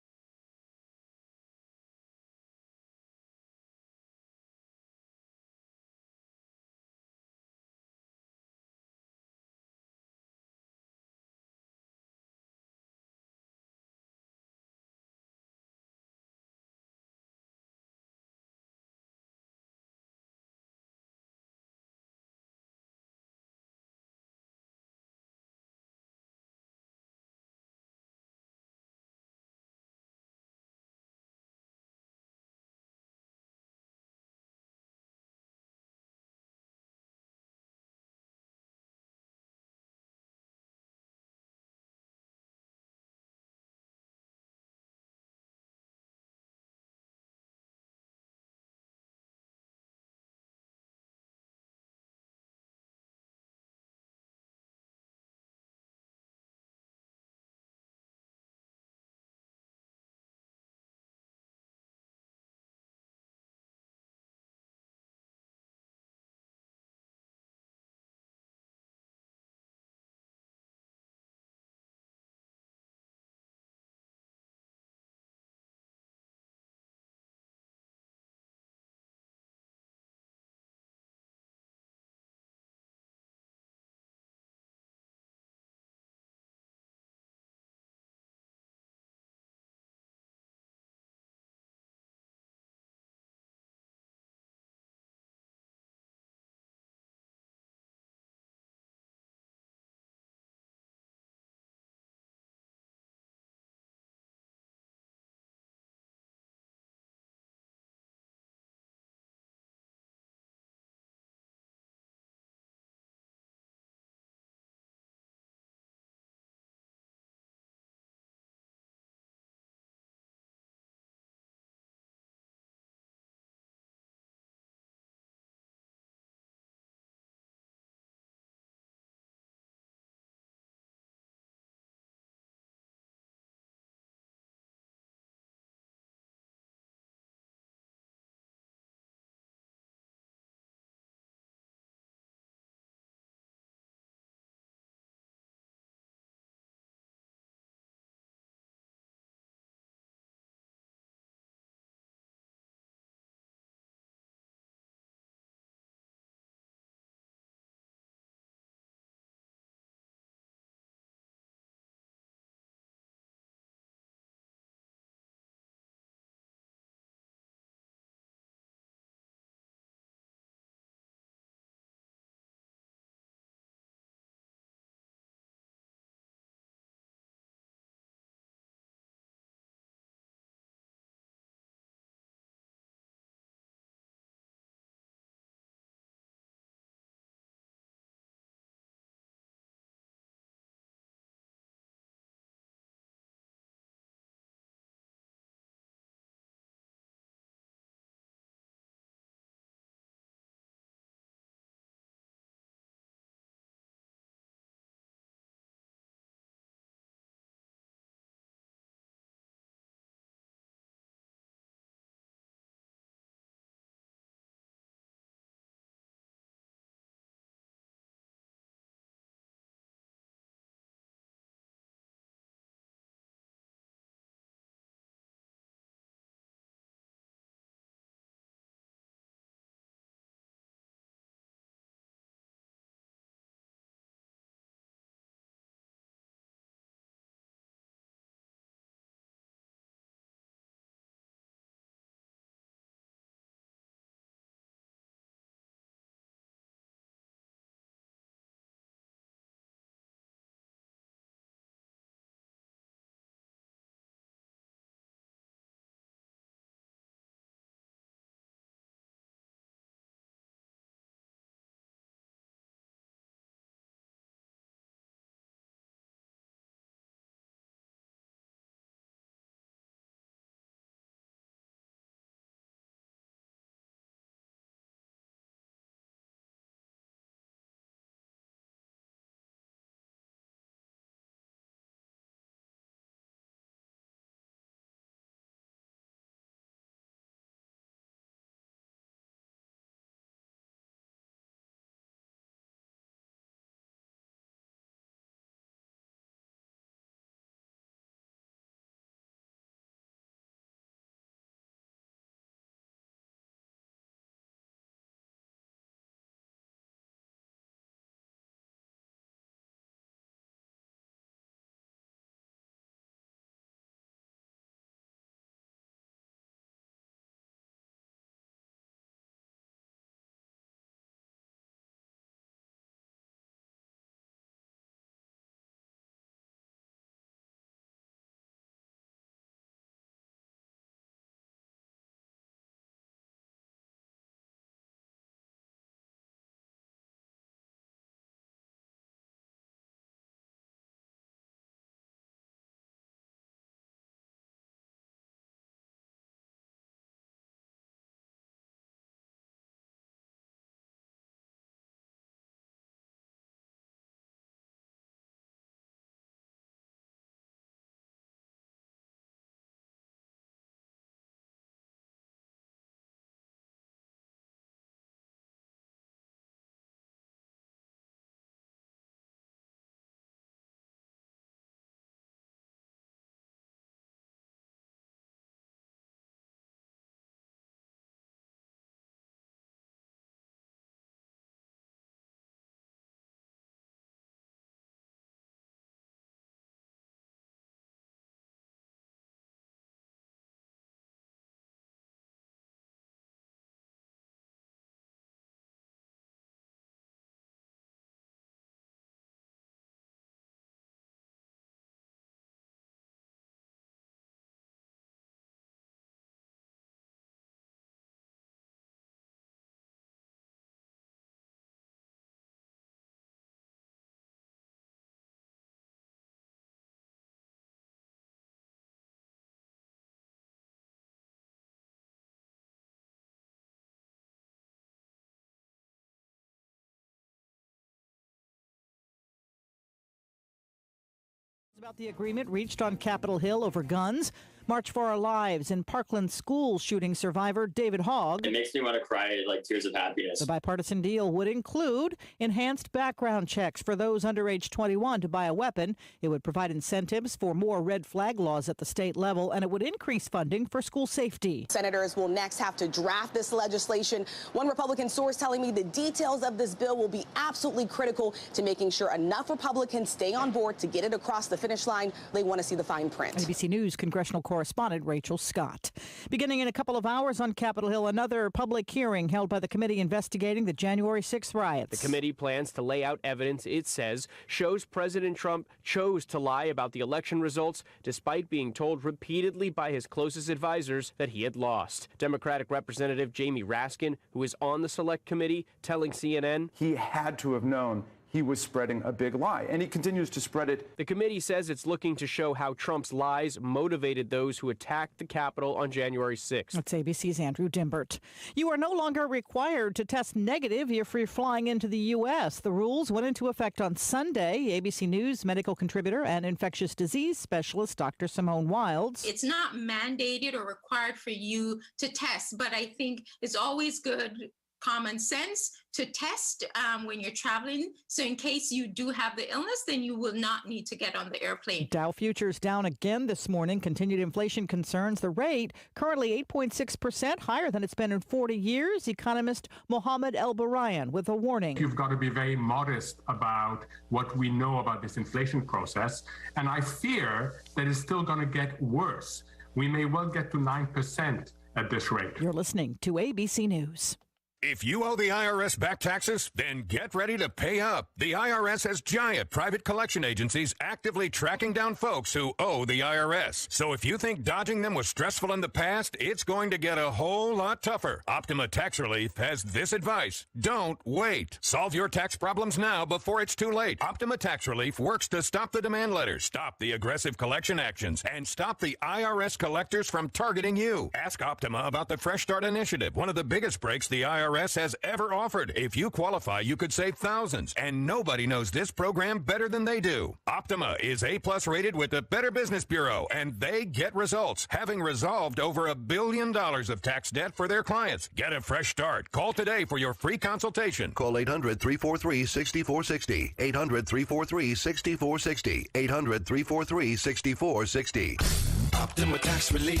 About the agreement reached on Capitol Hill over guns. March for Our Lives in Parkland school shooting survivor David Hogg. It makes me want to cry like tears of happiness. The bipartisan deal would include enhanced background checks for those under age 21 to buy a weapon. It would provide incentives for more red flag laws at the state level, and it would increase funding for school safety. Senators will next have to draft this legislation. One Republican source telling me the details of this bill will be absolutely critical to making sure enough Republicans stay on board to get it across the finish line. They want to see the fine print. ABC News congressional correspondent Rachel Scott. Beginning in a couple of hours on Capitol Hill, another public hearing held by the committee investigating the January 6th riots. The committee plans to lay out evidence it says shows President Trump chose to lie about the election results despite being told repeatedly by his closest advisors that he had lost. Democratic Representative Jamie Raskin, who is on the select committee, telling CNN he had to have known he was spreading a big lie, and he continues to spread it. The committee says it's looking to show how Trump's lies motivated those who attacked the Capitol on January 6th. That's ABC's Andrew Dimbert. You are no longer required to test negative if you're flying into the U.S. The rules went into effect on Sunday. ABC News medical contributor and infectious disease specialist Dr. Simone Wilds. It's not mandated or required for you to test, but I think it's always good common sense to test when you're traveling. So in case you do have the illness, then you will not need to get on the airplane. Dow futures down again this morning. Continued inflation concerns the rate, currently 8.6% higher than it's been in 40 years. Economist Mohammed El-Barayan with a warning. You've got to be very modest about what we know about this inflation process. And I fear that it's still going to get worse. We may well get to 9% at this rate. You're listening to ABC News. If you owe the IRS back taxes, then get ready to pay up. The IRS has giant private collection agencies actively tracking down folks who owe the IRS. So if you think dodging them was stressful in the past, it's going to get a whole lot tougher. Optima Tax Relief has this advice. Don't wait. Solve your tax problems now before it's too late. Optima Tax Relief works to stop the demand letters, stop the aggressive collection actions, and stop the IRS collectors from targeting you. Ask Optima about the Fresh Start Initiative, one of the biggest breaks the IRS has ever offered. If you qualify, you could save thousands, and nobody knows this program better than they do. Optima is A+ rated with the Better Business Bureau, and they get results, having resolved over $1 billion of tax debt for their clients. Get a fresh start. Call today for your free consultation. Call 800-343-6460. 800-343-6460. 800-343-6460. Optima Tax Relief.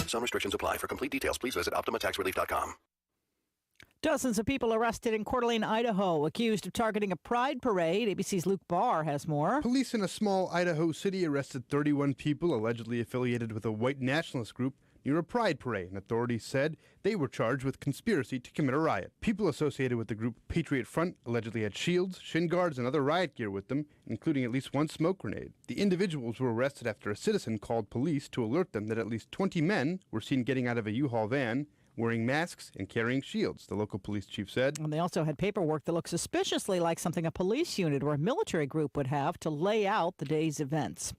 Some restrictions apply. For complete details, please visit OptimaTaxRelief.com. Dozens of people arrested in Coeur d'Alene, Idaho, accused of targeting a pride parade. ABC's Luke Barr has more. Police in a small Idaho city arrested 31 people allegedly affiliated with a white nationalist group near a pride parade, and authorities said they were charged with conspiracy to commit a riot. People associated with the group Patriot Front allegedly had shields, shin guards, and other riot gear with them, including at least one smoke grenade. The individuals were arrested after a citizen called police to alert them that at least 20 men were seen getting out of a U-Haul van, wearing masks and carrying shields, the local police chief said. And they also had paperwork that looked suspiciously like something a police unit or a military group would have to lay out the day's events.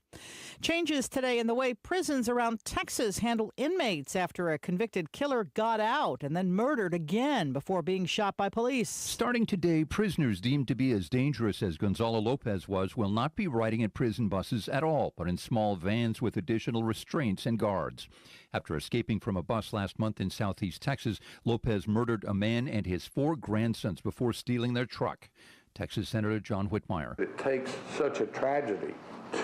Changes today in the way prisons around Texas handle inmates after a convicted killer got out and then murdered again before being shot by police. Starting today, prisoners deemed to be as dangerous as Gonzalo Lopez was will not be riding in prison buses at all, but in small vans with additional restraints and guards. After escaping from a bus last month in southeast Texas, Lopez murdered a man and his 4 grandsons before stealing their truck. Texas Senator John Whitmire. It takes such a tragedy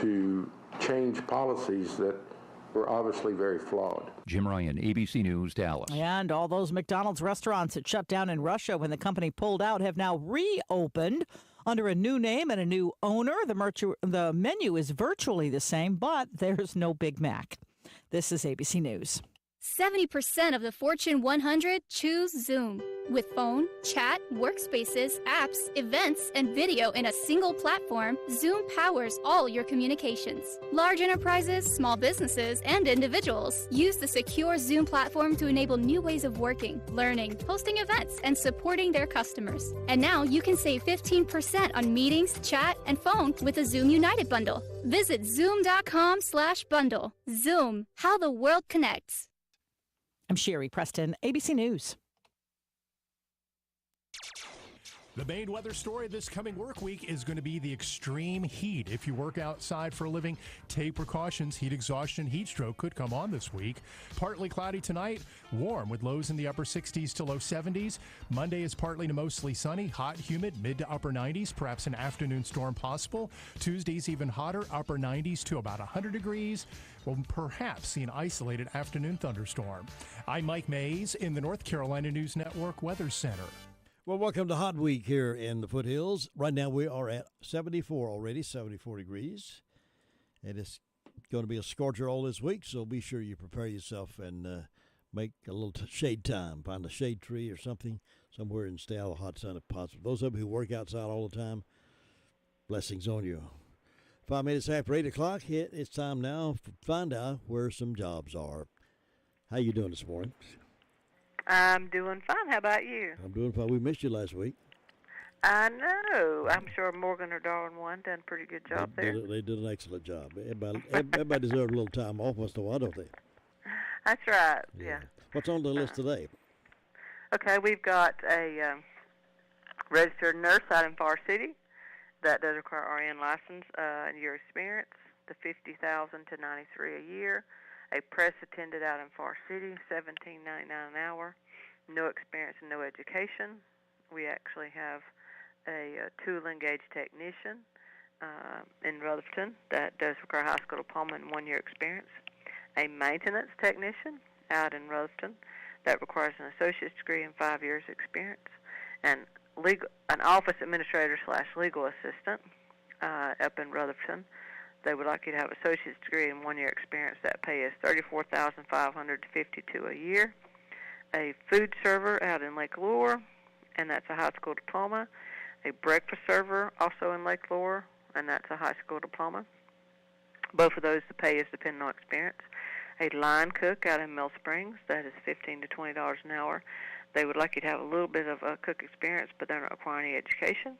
to change policies that were obviously very flawed. Jim Ryan, ABC News, Dallas. And all those McDonald's restaurants that shut down in Russia when the company pulled out have now reopened under a new name and a new owner. The menu is virtually the same, but there's no Big Mac. This is ABC News. 70% of the Fortune 100 choose Zoom. With phone, chat, workspaces, apps, events, and video in a single platform, Zoom powers all your communications. Large enterprises, small businesses, and individuals use the secure Zoom platform to enable new ways of working, learning, hosting events, and supporting their customers. And now you can save 15% on meetings, chat, and phone with the Zoom United bundle. Visit zoom.com/bundle. Zoom, how the world connects. I'm Sherry Preston, ABC News. The main weather story this coming work week is going to be the extreme heat. If you work outside for a living, take precautions. Heat exhaustion, heat stroke could come on this week. Partly cloudy tonight, warm with lows in the upper 60s to low 70s. Monday is partly to mostly sunny, hot, humid, mid to upper 90s, perhaps an afternoon storm possible. Tuesday's even hotter, upper 90s to about 100 degrees. We'll perhaps see an isolated afternoon thunderstorm. I'm Mike Mays in the North Carolina News Network Weather Center. Well, welcome to Hot Week here in the foothills. Right now we are at 74 already, 74 degrees. And it's going to be a scorcher all this week, so be sure you prepare yourself and make a little shade time. Find a shade tree or something somewhere and stay out of the hot sun if possible. Those of you who work outside all the time, blessings on you. 5 minutes after 8 o'clock, it's time now to find out where some jobs are. How you doing this morning? I'm doing fine. How about you? I'm doing fine. We missed you last week. I know. I'm sure Morgan or Darwin one done a pretty good job there. They did an excellent job. Everybody deserves a little time off once in a while, don't they? That's right. Yeah. What's on the list today? Okay, we've got a registered nurse out in Far City that does require RN license and year experience, to $50,000 to $93,000 a year. A press attendant out in Far City, $17.99 an hour. No experience and no education. We actually have a tool engaged technician in Rutherford that does require high school diploma and 1 year experience. A maintenance technician out in Rutherford that requires an associate's degree and 5 years experience. And an office administrator / legal assistant up in Rutherford. They would like you to have an associate's degree and 1 year experience. That pay is $34,500 to $52,000 a year. A food server out in Lake Lure, and that's a high school diploma. A breakfast server also in Lake Lure, and that's a high school diploma. Both of those, the pay is dependent on experience. A line cook out in Mill Springs, that is $15 to $20 an hour. They would like you to have a little bit of cook experience, but they're not requiring any education.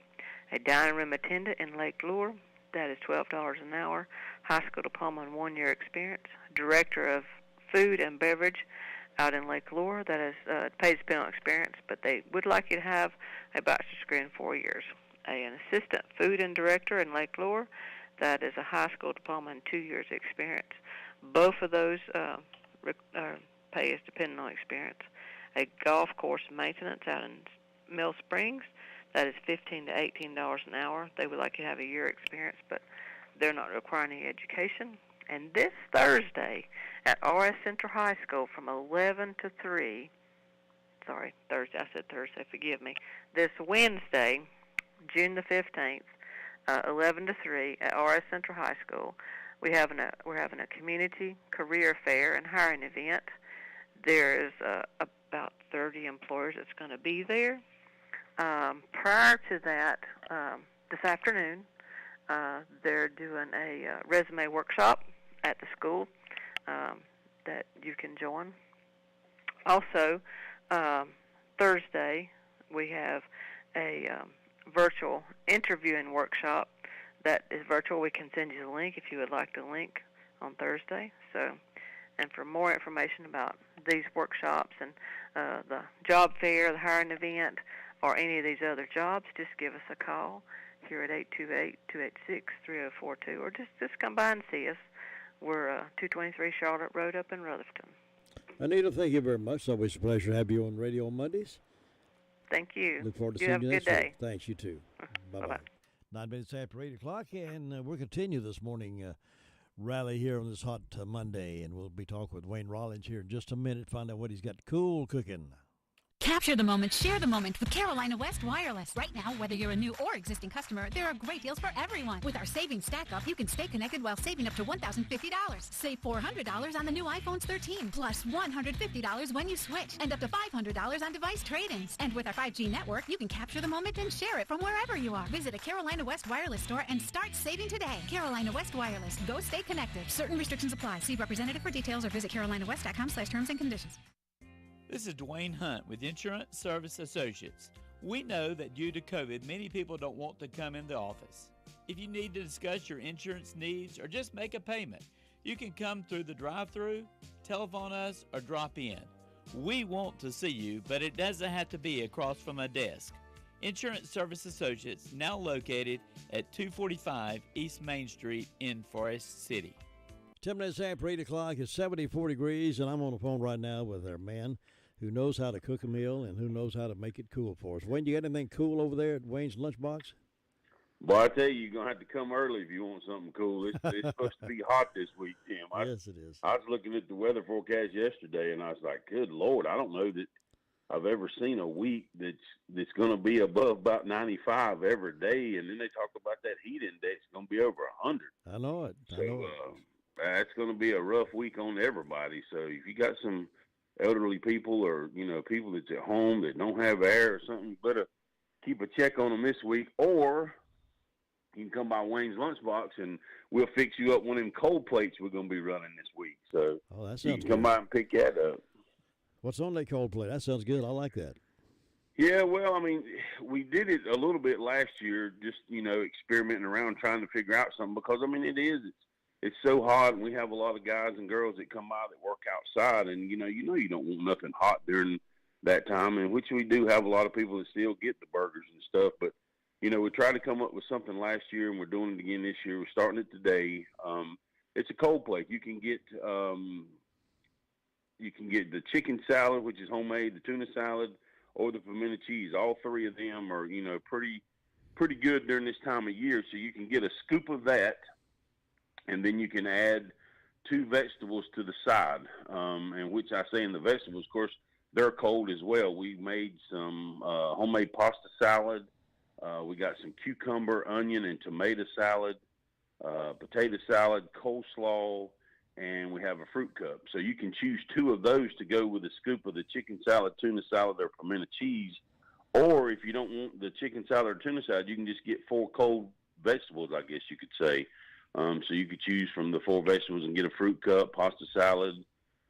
A dining room attendant in Lake Lure, that is $12 an hour, high school diploma and 1 year experience. Director of food and beverage out in Lake Lure, that is pays dependent on experience, but they would like you to have a bachelor's degree in 4 years. An assistant food and director in Lake Lure, that is a high school diploma and 2 years experience. Both of those pay is dependent on experience. A golf course maintenance out in Mill Springs, that is $15 to $18 an hour. They would like you to have a year experience, but they're not requiring any education. And this Thursday at RS Central High School from 11 to 3, Thursday, I said Thursday, forgive me. This Wednesday, June the 15th, 11 to 3 at RS Central High School, we're having a community career fair and hiring event. There is about 30 employers that's going to be there. Prior to that, this afternoon, they're doing a resume workshop at the school that you can join. Also, Thursday, we have a virtual interviewing workshop that is virtual. We can send you the link if you would like the link on Thursday. And for more information about these workshops and the job fair, the hiring event, or any of these other jobs, just give us a call here at 828-286-3042, or just come by and see us. We're 223 Charlotte Road up in Rutherford. Anita, thank you very much. It's always a pleasure to have you on radio on Mondays. Thank you. Look forward to you seeing you next week. Have a good week. day. Thanks, you too. Bye-bye. Bye-bye. 9 minutes after 8 o'clock, and we'll continue this morning rally here on this hot Monday, and we'll be talking with Wayne Rollins here in just a minute, find out what he's got cool cooking. Capture the moment, share the moment with Carolina West Wireless. Right now, whether you're a new or existing customer, there are great deals for everyone. With our savings stack up, you can stay connected while saving up to $1,050. Save $400 on the new iPhones 13, plus $150 when you switch, and up to $500 on device trade-ins. And with our 5G network, you can capture the moment and share it from wherever you are. Visit a Carolina West Wireless store and start saving today. Carolina West Wireless. Go stay connected. Certain restrictions apply. See representative for details or visit carolinawest.com/terms and conditions. This is Dwayne Hunt with Insurance Service Associates. We know that due to COVID, many people don't want to come in the office. If you need to discuss your insurance needs or just make a payment, you can come through the drive-thru, telephone us, or drop in. We want to see you, but it doesn't have to be across from a desk. Insurance Service Associates, now located at 245 East Main Street in Forest City. 10 minutes after 8 o'clock, it's 74 degrees, and I'm on the phone right now with our man who knows how to cook a meal and who knows how to make it cool for us. Wayne, you got anything cool over there at Wayne's Lunchbox? Boy, I tell you, you're going to have to come early if you want something cool. It's supposed to be hot this week, Tim. Yes, it is. I was looking at the weather forecast yesterday, and I was like, good Lord, I don't know that I've ever seen a week that's going to be above about 95 every day. And then they talk about that heat index going to be over 100. I know it. That's going to be a rough week on everybody. So if you got some elderly people or, people that's at home that don't have air or something, you better keep a check on them this week. Or you can come by Wayne's Lunchbox and we'll fix you up one of them cold plates we're going to be running this week. So you can come by and pick that up. What's on that cold plate? That sounds good. I like that. Yeah, well, I mean, we did it a little bit last year, just, experimenting around trying to figure out something because, I mean, it's so hot, and we have a lot of guys and girls that come by that work outside, and, you don't want nothing hot during that time, and which we do have a lot of people that still get the burgers and stuff, but, we tried to come up with something last year, and we're doing it again this year. We're starting it today. It's a cold plate. You can get the chicken salad, which is homemade, the tuna salad, or the pimento cheese. All three of them are, pretty good during this time of year, so you can get a scoop of that, and then you can add 2 vegetables to the side, and which I say in the vegetables, of course, they're cold as well. We made some homemade pasta salad. We got some cucumber, onion, and tomato salad, potato salad, coleslaw, and we have a fruit cup. So you can choose 2 of those to go with a scoop of the chicken salad, tuna salad, or pimento cheese. Or if you don't want the chicken salad or tuna salad, you can just get 4 cold vegetables, I guess you could say. So you could choose from the 4 vegetables and get a fruit cup, pasta salad,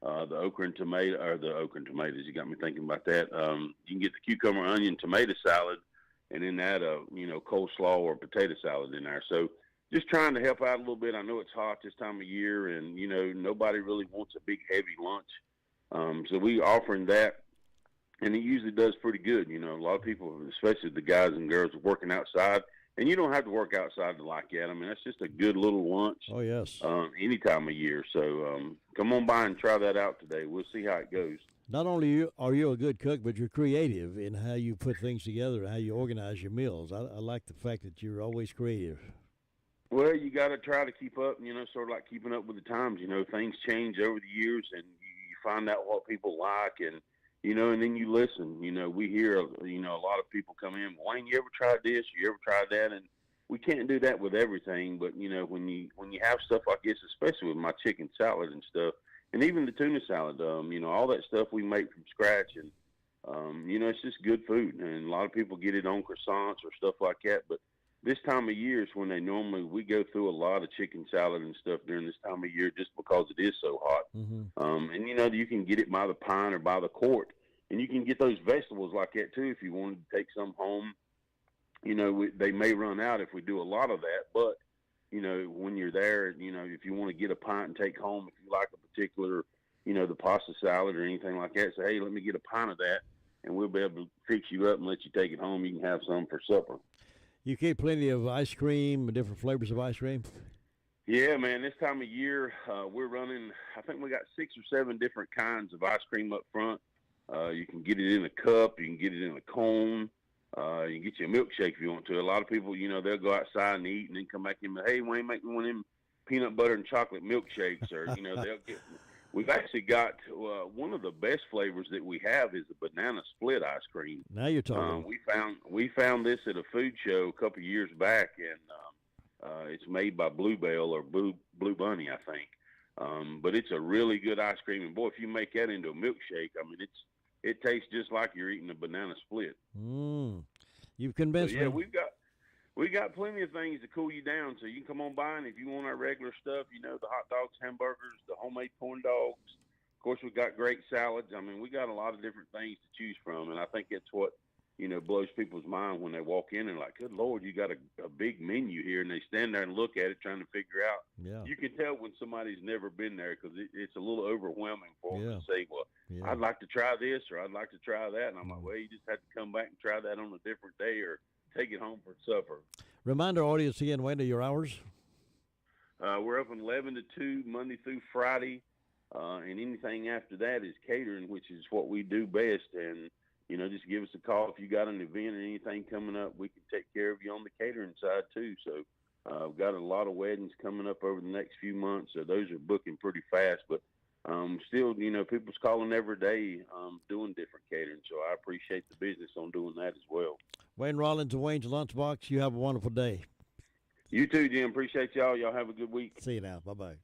the okra and tomatoes. You got me thinking about that. You can get the cucumber, onion, tomato salad, and then add a, coleslaw or potato salad in there. So just trying to help out a little bit. I know it's hot this time of year, and, nobody really wants a big, heavy lunch. So we offering that, and it usually does pretty good. A lot of people, especially the guys and girls, are working outside. And you don't have to work outside to like that. I mean, that's just a good little lunch. Oh, yes. Any time of year. So come on by and try that out today. We'll see how it goes. Not only are you a good cook, but you're creative in how you put things together and how you organize your meals. I like the fact that you're always creative. Well, you got to try to keep up, sort of like keeping up with the times. Things change over the years, and you find out what people like, and and then you listen. We hear, a lot of people come in, Wayne, you ever tried this? You ever tried that? And we can't do that with everything, but, when you have stuff like this, especially with my chicken salad and stuff, and even the tuna salad, all that stuff we make from scratch, and, it's just good food. And a lot of people get it on croissants or stuff like that, but this time of year is when we go through a lot of chicken salad and stuff during this time of year just because it is so hot. Mm-hmm. And, you can get it by the pint or by the quart. And you can get those vegetables like that, too, if you wanted to take some home. They may run out if we do a lot of that. But, when you're there, if you want to get a pint and take home, if you like a particular, the pasta salad or anything like that, say, hey, let me get a pint of that, and we'll be able to fix you up and let you take it home. You can have some for supper. You keep plenty of ice cream, different flavors of ice cream? Yeah, man, this time of year, we're running, I think we got 6 or 7 different kinds of ice cream up front. You can get it in a cup. You can get it in a cone. You can get you a milkshake if you want to. A lot of people, they'll go outside and eat and then come back in and, hey, Wayne, make me one of them peanut butter and chocolate milkshakes. Or, they'll get – we've actually got one of the best flavors that we have is the banana split ice cream. Now you're talking. We found this at a food show a couple of years back, and it's made by Bluebell or Blue Bunny, I think. But it's a really good ice cream. And, boy, if you make that into a milkshake, I mean, it tastes just like you're eating a banana split. You've convinced me. Yeah, we got plenty of things to cool you down. So you can come on by, and if you want our regular stuff, the hot dogs, hamburgers, the homemade corn dogs. Of course, we got great salads. I mean, we got a lot of different things to choose from, and I think it's what blows people's mind when they walk in and like, good Lord, you got a big menu here, and they stand there and look at it trying to figure out. Yeah. You can tell when somebody's never been there because it's a little overwhelming for them to say, well, I'd like to try this or I'd like to try that. And I'm like, well, you just have to come back and try that on a different day or take it home for supper. Remind our audience again, when are your hours? We're open 11 to 2 Monday through Friday, and anything after that is catering, which is what we do best. And just give us a call if you got an event or anything coming up. We can take care of you on the catering side too. So we've got a lot of weddings coming up over the next few months. So those are booking pretty fast. But still, people's calling every day doing different catering. So I appreciate the business on doing that as well. Wayne Rollins and Wayne's Lunchbox, you have a wonderful day. You too, Jim. Appreciate y'all. Y'all have a good week. See you now. Bye-bye.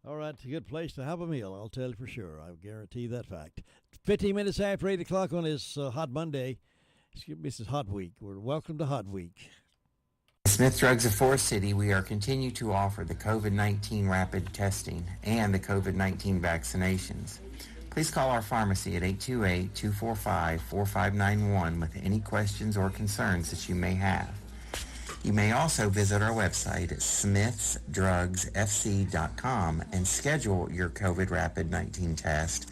All right, it's a good place to have a meal, I'll tell you for sure. I guarantee that fact. 15 minutes after 8 o'clock on this Hot Monday. Excuse me, this is Hot Week. We're welcome to Hot Week. Smith Drugs of Forest City, we are continue to offer the COVID-19 rapid testing and the COVID-19 vaccinations. Please call our pharmacy at 828-245-4591 with any questions or concerns that you may have. You may also visit our website at smithsdrugsfc.com and schedule your COVID rapid 19 test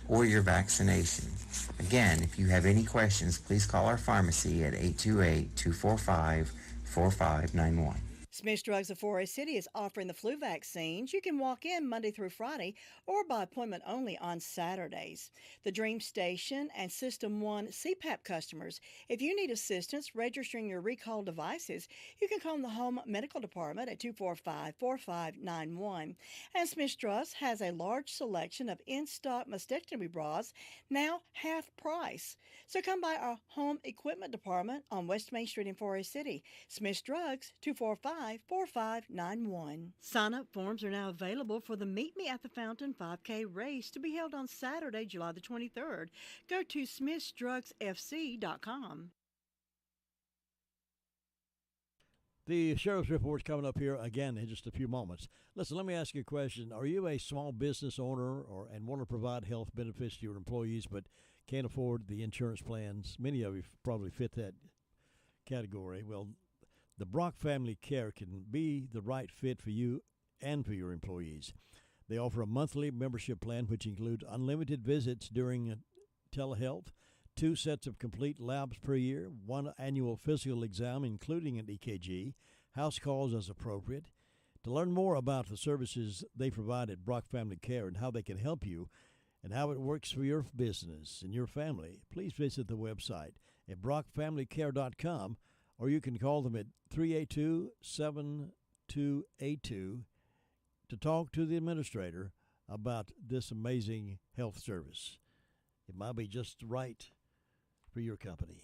or your vaccination. Again, if you have any questions, please call our pharmacy at 828-245-4591. Smith's Drugs of Forest City is offering the flu vaccines. You can walk in Monday through Friday or by appointment only on Saturdays. The Dream Station and System 1 CPAP customers, if you need assistance registering your recall devices, you can call the Home Medical Department at 245-4591. And Smith's Drugs has a large selection of in-stock mastectomy bras, now half price. So come by our Home Equipment Department on West Main Street in Forest City. Smith's Drugs, 245-4591. Sign-up forms are now available for the Meet Me at the Fountain 5K race to be held on Saturday, July the 23rd. Go to smithsdrugsfc.com. The Sheriff's Report's coming up here again in just a few moments. Listen, let me ask you a question. Are you a small business owner and want to provide health benefits to your employees but can't afford the insurance plans? Many of you probably fit that category. Well, the Brock Family Care can be the right fit for you and for your employees. They offer a monthly membership plan which includes unlimited visits during telehealth, 2 sets of complete labs per year, 1 annual physical exam including an EKG, house calls as appropriate. To learn more about the services they provide at Brock Family Care and how they can help you and how it works for your business and your family, please visit the website at brockfamilycare.com, or you can call them at 382-7282 to talk to the administrator about this amazing health service. It might be just right for your company.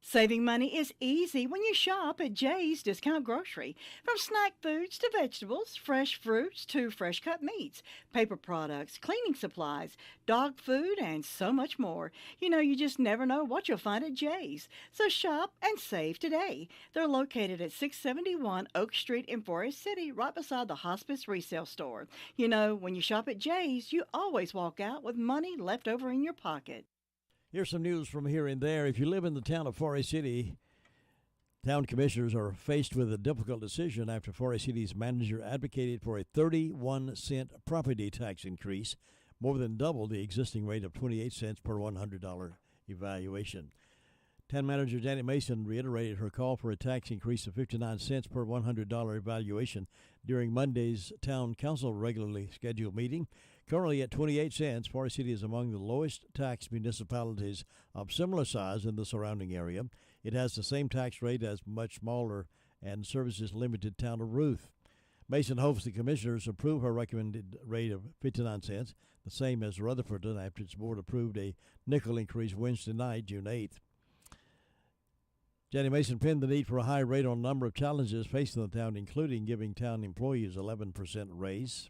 Saving money is easy when you shop at Jay's Discount Grocery. From snack foods to vegetables, fresh fruits to fresh cut meats, paper products, cleaning supplies, dog food, and so much more. You just never know what you'll find at Jay's. So shop and save today. They're located at 671 Oak Street in Forest City, right beside the Hospice Resale Store. When you shop at Jay's, you always walk out with money left over in your pocket. Here's some news from here and there. If you live in the town of Forest City, town commissioners are faced with a difficult decision after Forest City's manager advocated for a 31-cent property tax increase, more than double the existing rate of 28 cents per $100 evaluation. Town manager Janet Mason reiterated her call for a tax increase of 59 cents per $100 evaluation during Monday's town council regularly scheduled meeting. Currently at 28 cents, Forest City is among the lowest taxed municipalities of similar size in the surrounding area. It has the same tax rate as much smaller and services limited town of Ruth. Mason hopes the commissioners approve her recommended rate of 59 cents, the same as Rutherfordton after its board approved a nickel increase Wednesday night, June 8th. Jenny Mason pinned the need for a high rate on a number of challenges facing the town, including giving town employees 11% raise.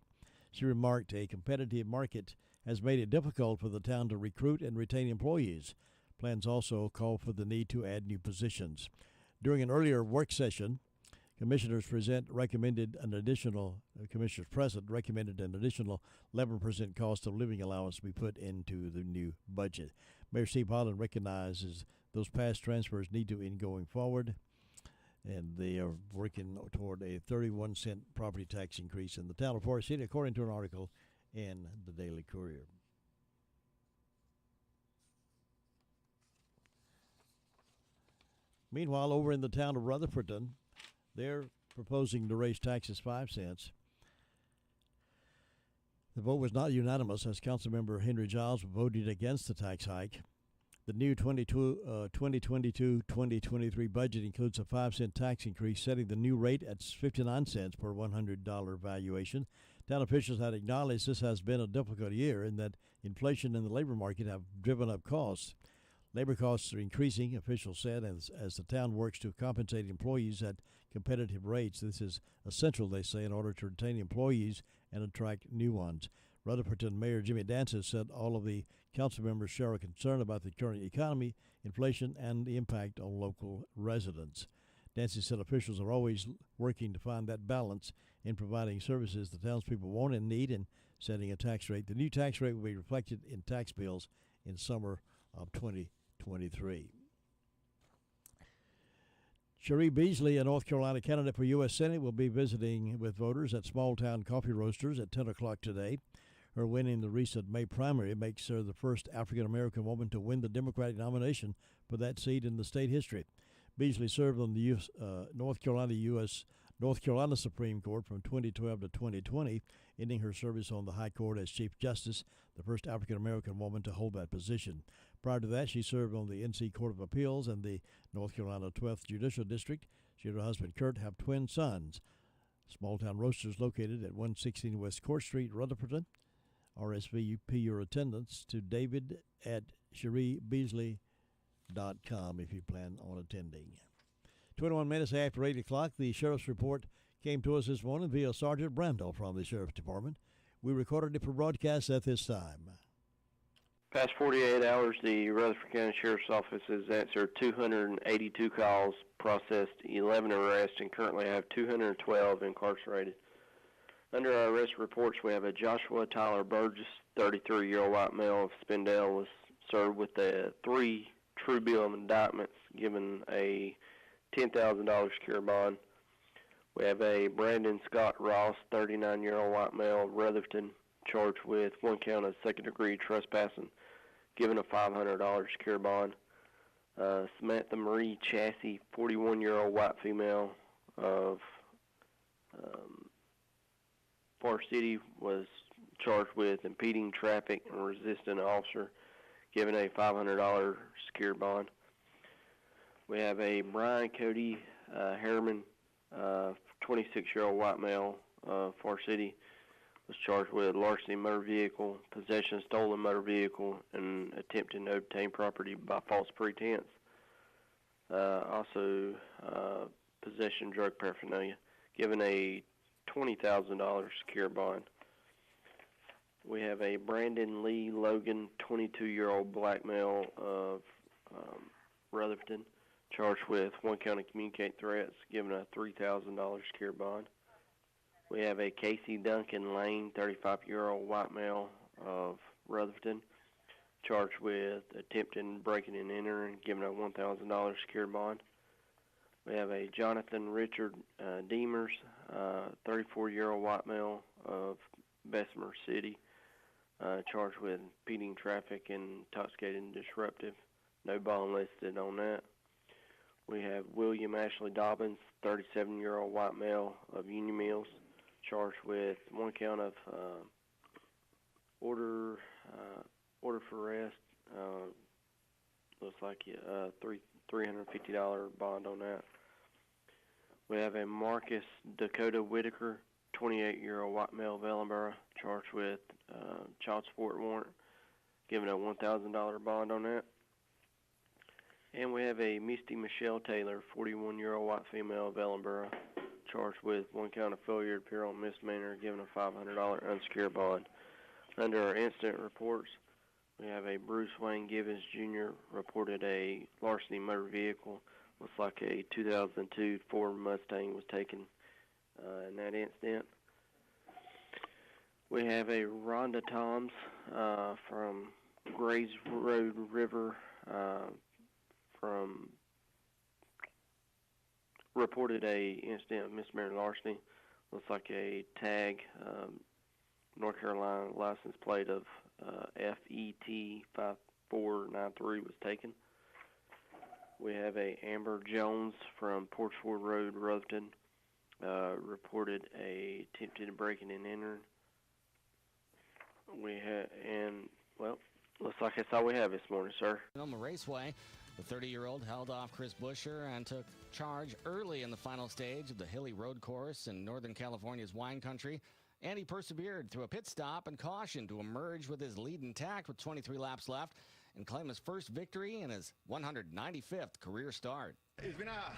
She remarked a competitive market has made it difficult for the town to recruit and retain employees. Plans also call for the need to add new positions. During an earlier work session, commissioners recommended an additional 11% cost of living allowance be put into the new budget. Mayor Steve Holland recognizes those past transfers need to end going forward, and they are working toward a 31-cent property tax increase in the town of Forest City, according to an article in the Daily Courier. Meanwhile, over in the town of Rutherfordton, they're proposing to raise taxes 5 cents. The vote was not unanimous, as Councilmember Henry Giles voted against the tax hike. The new 2022-2023 budget includes a 5-cent tax increase, setting the new rate at 59 cents per $100 valuation. Town officials had acknowledged this has been a difficult year and that inflation in the labor market have driven up costs. Labor costs are increasing, officials said, as the town works to compensate employees at competitive rates. This is essential, they say, in order to retain employees and attract new ones. Rutherfordton Mayor Jimmy Dances said all of the council members share a concern about the current economy, inflation, and the impact on local residents. Dances said officials are always working to find that balance in providing services the townspeople want and need and setting a tax rate. The new tax rate will be reflected in tax bills in summer of 2023. Cherie Beasley, a North Carolina candidate for U.S. Senate, will be visiting with voters at Small Town Coffee Roasters at 10 o'clock today. Her win in the recent May primary makes her the first African-American woman to win the Democratic nomination for that seat in the state history. Beasley served on the North Carolina Supreme Court from 2012 to 2020, ending her service on the High Court as Chief Justice, the first African-American woman to hold that position. Prior to that, she served on the NC Court of Appeals and the North Carolina 12th Judicial District. She and her husband, Kurt, have twin sons. Small Town Roasters located at 116 West Court Street, Rutherfordton. RSVP your attendance to David at CherieBeasley.com if you plan on attending. 21 minutes after 8 o'clock, the sheriff's report came to us this morning via Sergeant Brandel from the Sheriff's Department. We recorded it for broadcast at this time. Past 48 hours, the Rutherford County Sheriff's Office has answered 282 calls, processed 11 arrests, and currently have 212 incarcerated. Under our arrest reports, we have a Joshua Tyler Burgess, 33-year-old white male of Spindale, was served with 3 true bill of indictments, given a $10,000 secure bond. We have a Brandon Scott Ross, 39-year-old white male of Rutherfordton, charged with 1 count of second-degree trespassing, given a $500 secure bond. Samantha Marie Chassie, 41-year-old white female of Forest City, was charged with impeding traffic and resisting an officer, given a $500 secure bond. We have a Brian Cody Harriman, 26-year-old white male of Forest City, was charged with larceny motor vehicle, possession of stolen motor vehicle, and attempting to obtain property by false pretense. Also, possession of drug paraphernalia, given a $20,000 secure bond. We have a Brandon Lee Logan, 22-year-old black male of Rutherfordton, charged with 1 count of communicate threats, given a $3,000 secure bond. We have a Casey Duncan Lane, 35-year-old white male of Rutherfordton, charged with attempting breaking and entering, given a $1,000 secure bond. We have a Jonathan Richard Deemers, 34-year-old white male of Bessemer City, charged with impeding traffic and intoxicated and disruptive. No bond listed on that. We have William Ashley Dobbins, 37-year-old white male of Union Mills, charged with 1 count of order for arrest. Looks like $350 bond on that. We have a Marcus Dakota Whitaker, 28-year-old white male of Ellenboro, charged with child support warrant, given a $1,000 bond on that. And we have a Misty Michelle Taylor, 41-year-old white female of Ellenboro, charged with 1 count of failure to appear on misdemeanor, given a $500 unsecured bond. Under our incident reports, we have a Bruce Wayne Gibbons Jr. reported a larceny motor vehicle. Looks like a 2002 Ford Mustang was taken in that incident. We have a Rhonda Toms from Grays Road River from reported a incident of misdemeanor larceny. Looks like a tag, North Carolina license plate of FET 5493 was taken. We have a Amber Jones from Porchford Road, Rutherford, reported a attempted breaking and entering. Looks like that's all we have this morning, sir. Sonoma Raceway, the 30-year-old held off Chris Buescher and took charge early in the final stage of the hilly road course in Northern California's wine country. And he persevered through a pit stop and caution to emerge with his lead intact with 23 laps left and claim his first victory in his 195th career start. It's been a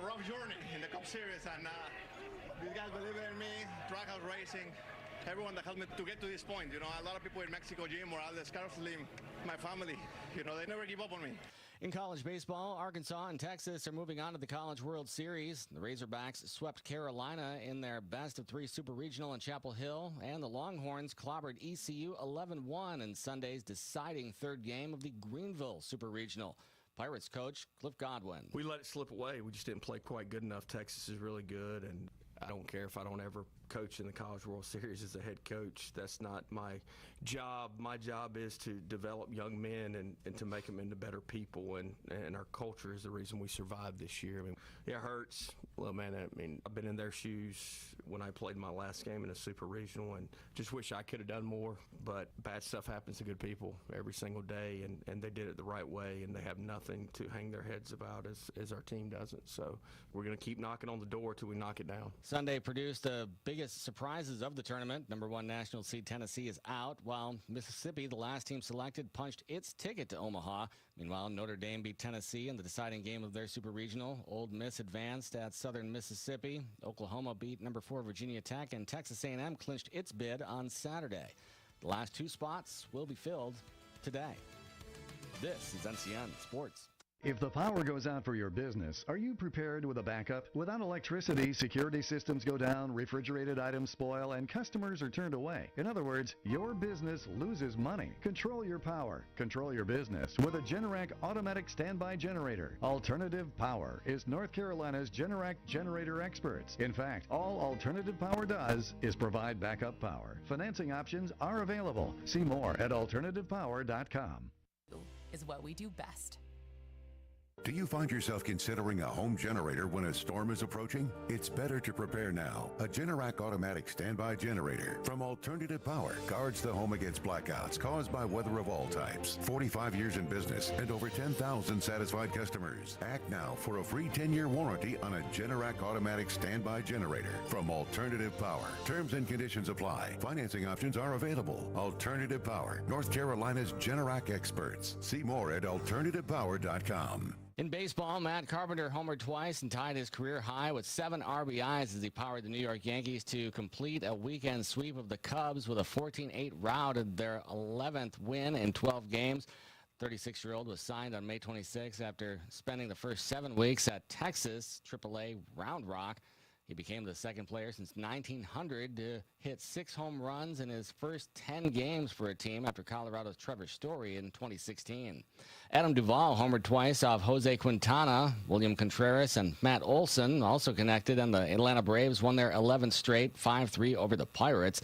rough journey in the Cup Series, and these guys believe in me, Trackhouse Racing, everyone that helped me to get to this point. You know, a lot of people in Mexico Gym or Aldous Slim, my family, you know, they never give up on me. In college baseball, Arkansas and Texas are moving on to the College World Series. The Razorbacks swept Carolina in their best-of-3 Super Regional in Chapel Hill, and the Longhorns clobbered ECU 11-1 in Sunday's deciding third game of the Greenville Super Regional. Pirates coach Cliff Godwin. We let it slip away. We just didn't play quite good enough. Texas is really good, and I don't care if I don't ever coach in the College World Series as a head coach. That's not my job. My job is to develop young men and to make them into better people, and our culture is the reason we survived this year. I mean, it hurts. Well, man, I mean, I've been in their shoes when I played my last game in a Super Regional, and just wish I could have done more, but bad stuff happens to good people every single day, and they did it the right way, and they have nothing to hang their heads about as our team doesn't. So we're going to keep knocking on the door till we knock it down. Sunday produced the biggest surprises of the tournament. Number 1 national seed Tennessee is out, while Mississippi, the last team selected, punched its ticket to Omaha. Meanwhile, Notre Dame beat Tennessee in the deciding game of their Super Regional. Ole Miss advanced at Southern Mississippi. Oklahoma beat number 4 Virginia Tech, and Texas A&M clinched its bid on Saturday. The last 2 spots will be filled today. This is NCN Sports. If the power goes out for your business, are you prepared with a backup? Without electricity, security systems go down, refrigerated items spoil, and customers are turned away. In other words, your business loses money. Control your power. Control your business with a Generac automatic standby generator. Alternative Power is North Carolina's Generac generator experts. In fact, all Alternative Power does is provide backup power. Financing options are available. See more at alternativepower.com. Is what we do best. Do you find yourself considering a home generator when a storm is approaching? It's better to prepare now. A Generac automatic standby generator from Alternative Power guards the home against blackouts caused by weather of all types. 45 years in business and over 10,000 satisfied customers. Act now for a free 10-year warranty on a Generac automatic standby generator from Alternative Power. Terms and conditions apply. Financing options are available. Alternative Power, North Carolina's Generac experts. See more at alternativepower.com. In baseball, Matt Carpenter homered twice and tied his career high with 7 RBIs as he powered the New York Yankees to complete a weekend sweep of the Cubs with a 14-8 rout of their 11th win in 12 games. 36-year-old was signed on May 26 after spending the first 7 weeks at Texas AAA Round Rock. He became the second player since 1900 to hit 6 home runs in his first 10 games for a team after Colorado's Trevor Story in 2016. Adam Duvall homered twice off Jose Quintana. William Contreras and Matt Olson also connected, and the Atlanta Braves won their 11th straight 5-3 over the Pirates.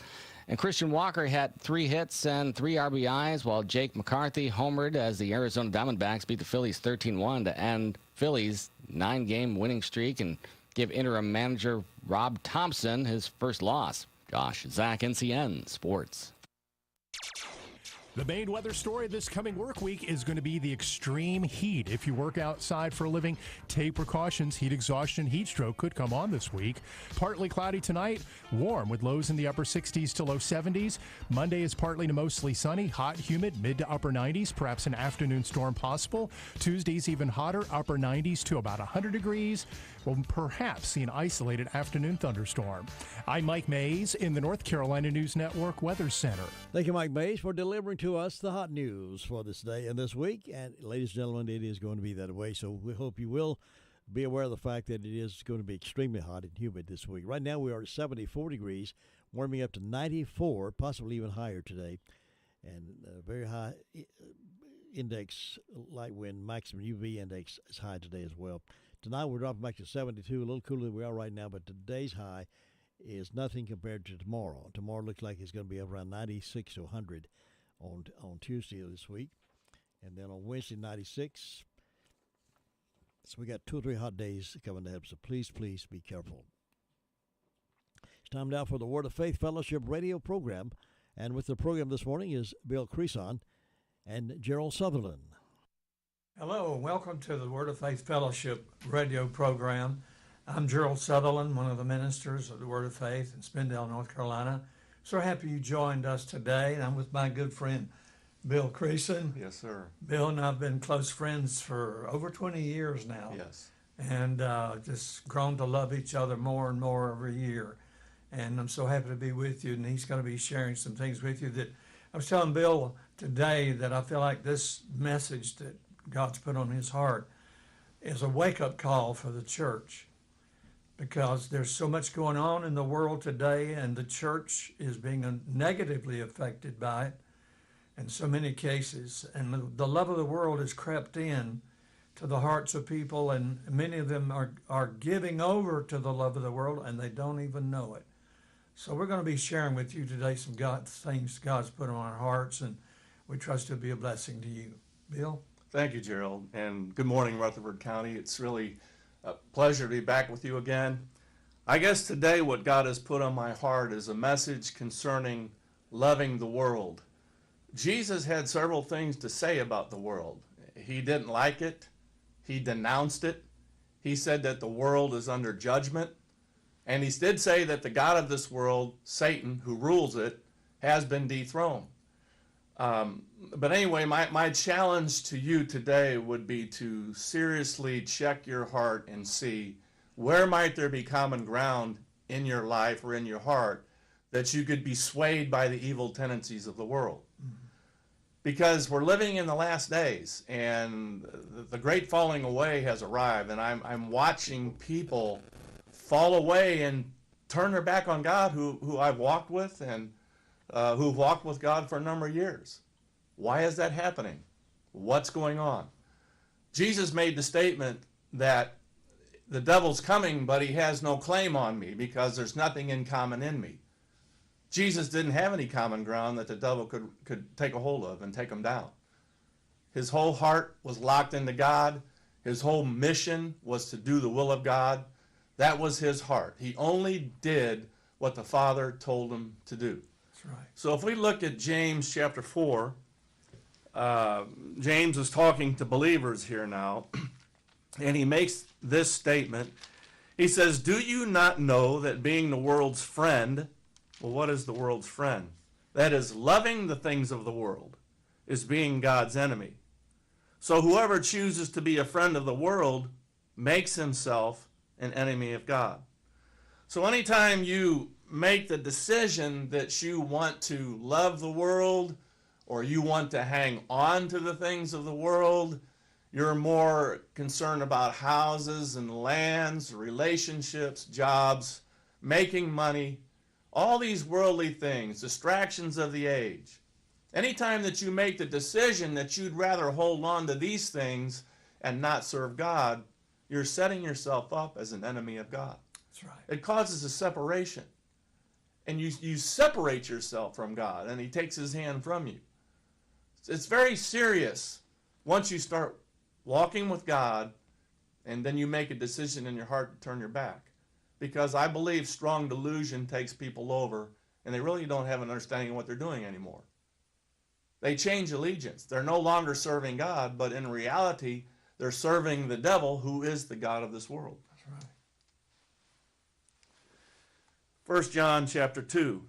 And Christian Walker had 3 hits and 3 RBIs, while Jake McCarthy homered as the Arizona Diamondbacks beat the Phillies 13-1 to end Phillies' 9-game winning streak and give interim manager Rob Thompson his first loss. Josh Zach, NCN Sports. The main weather story this coming work week is going to be the extreme heat. If you work outside for a living, take precautions. Heat exhaustion, heat stroke could come on this week. Partly cloudy tonight, warm with lows in the upper 60s to low 70s. Monday is partly to mostly sunny, hot, humid, mid to upper 90s, perhaps an afternoon storm possible. Tuesday's even hotter, upper 90s to about 100 degrees. We'll perhaps see an isolated afternoon thunderstorm. I'm Mike Mays in the North Carolina News Network Weather Center. Thank you, Mike Mays, for delivering to us the hot news for this day and this week. And ladies and gentlemen, it is going to be that way. So we hope you will be aware of the fact that it is going to be extremely hot and humid this week. Right now we are at 74 degrees, warming up to 94, possibly even higher today. and very high index light wind, maximum UV index is high today as well. Tonight we're dropping back to 72, a little cooler than we are right now, but today's high is nothing compared to tomorrow. Tomorrow looks like it's going to be around 96 to 100 on Tuesday of this week, and then on Wednesday 96. So we got 2 or 3 hot days coming ahead, so please be careful. It's time now for the Word of Faith Fellowship radio program, and with the program this morning is Bill Creason and Gerald Sutherland. Hello, and welcome to the Word of Faith Fellowship radio program. I'm Gerald Sutherland, one of the ministers of the Word of Faith in Spindale, North Carolina. So happy you joined us today, and I'm with my good friend Bill Creason. Yes, sir. Bill and I have been close friends for over 20 years now. Yes. And just grown to love each other more and more every year. And I'm so happy to be with you, and he's going to be sharing some things with you that I was telling Bill today that I feel like this message that God's put on his heart is a wake-up call for the church, because there's so much going on in the world today, and the church is being negatively affected by it in so many cases. And the love of the world has crept in to the hearts of people, and many of them are giving over to the love of the world, and they don't even know it. So we're going to be sharing with you today some things God's put on our hearts, and we trust it'll be a blessing to you. Bill? Thank you, Gerald, and good morning, Rutherford County. It's really a pleasure to be back with you again. I guess today what God has put on my heart is a message concerning loving the world. Jesus had several things to say about the world. He didn't like it. He denounced it. He said that the world is under judgment. And he did say that the God of this world, Satan, who rules it, has been dethroned. But anyway, my challenge to you today would be to seriously check your heart and see where might there be common ground in your life or in your heart that you could be swayed by the evil tendencies of the world. Because we're living in the last days, and the great falling away has arrived, and I'm watching people fall away and turn their back on God who I've walked with and who've walked with God for a number of years. Why is that happening? What's going on? Jesus made the statement that the devil's coming, but he has no claim on me because there's nothing in common in me. Jesus didn't have any common ground that the devil could take a hold of and take him down. His whole heart was locked into God. His whole mission was to do the will of God. That was his heart. He only did what the Father told him to do. That's right. So if we look at James chapter 4, James is talking to believers here now, and he makes this statement. He says, "Do you not know that being the world's friend," well, what is the world's friend? That is, loving the things of the world is being God's enemy. So whoever chooses to be a friend of the world makes himself an enemy of God. So anytime you make the decision that you want to love the world or you want to hang on to the things of the world, you're more concerned about houses and lands, relationships, jobs, making money, all these worldly things, distractions of the age. Anytime that you make the decision that you'd rather hold on to these things and not serve God, you're setting yourself up as an enemy of God. That's right. It causes a separation. And you separate yourself from God, and he takes his hand from you. It's very serious once you start walking with God and then you make a decision in your heart to turn your back. Because I believe strong delusion takes people over, and they really don't have an understanding of what they're doing anymore. They change allegiance. They're no longer serving God, but in reality, they're serving the devil, who is the God of this world. That's right. 1 John chapter 2.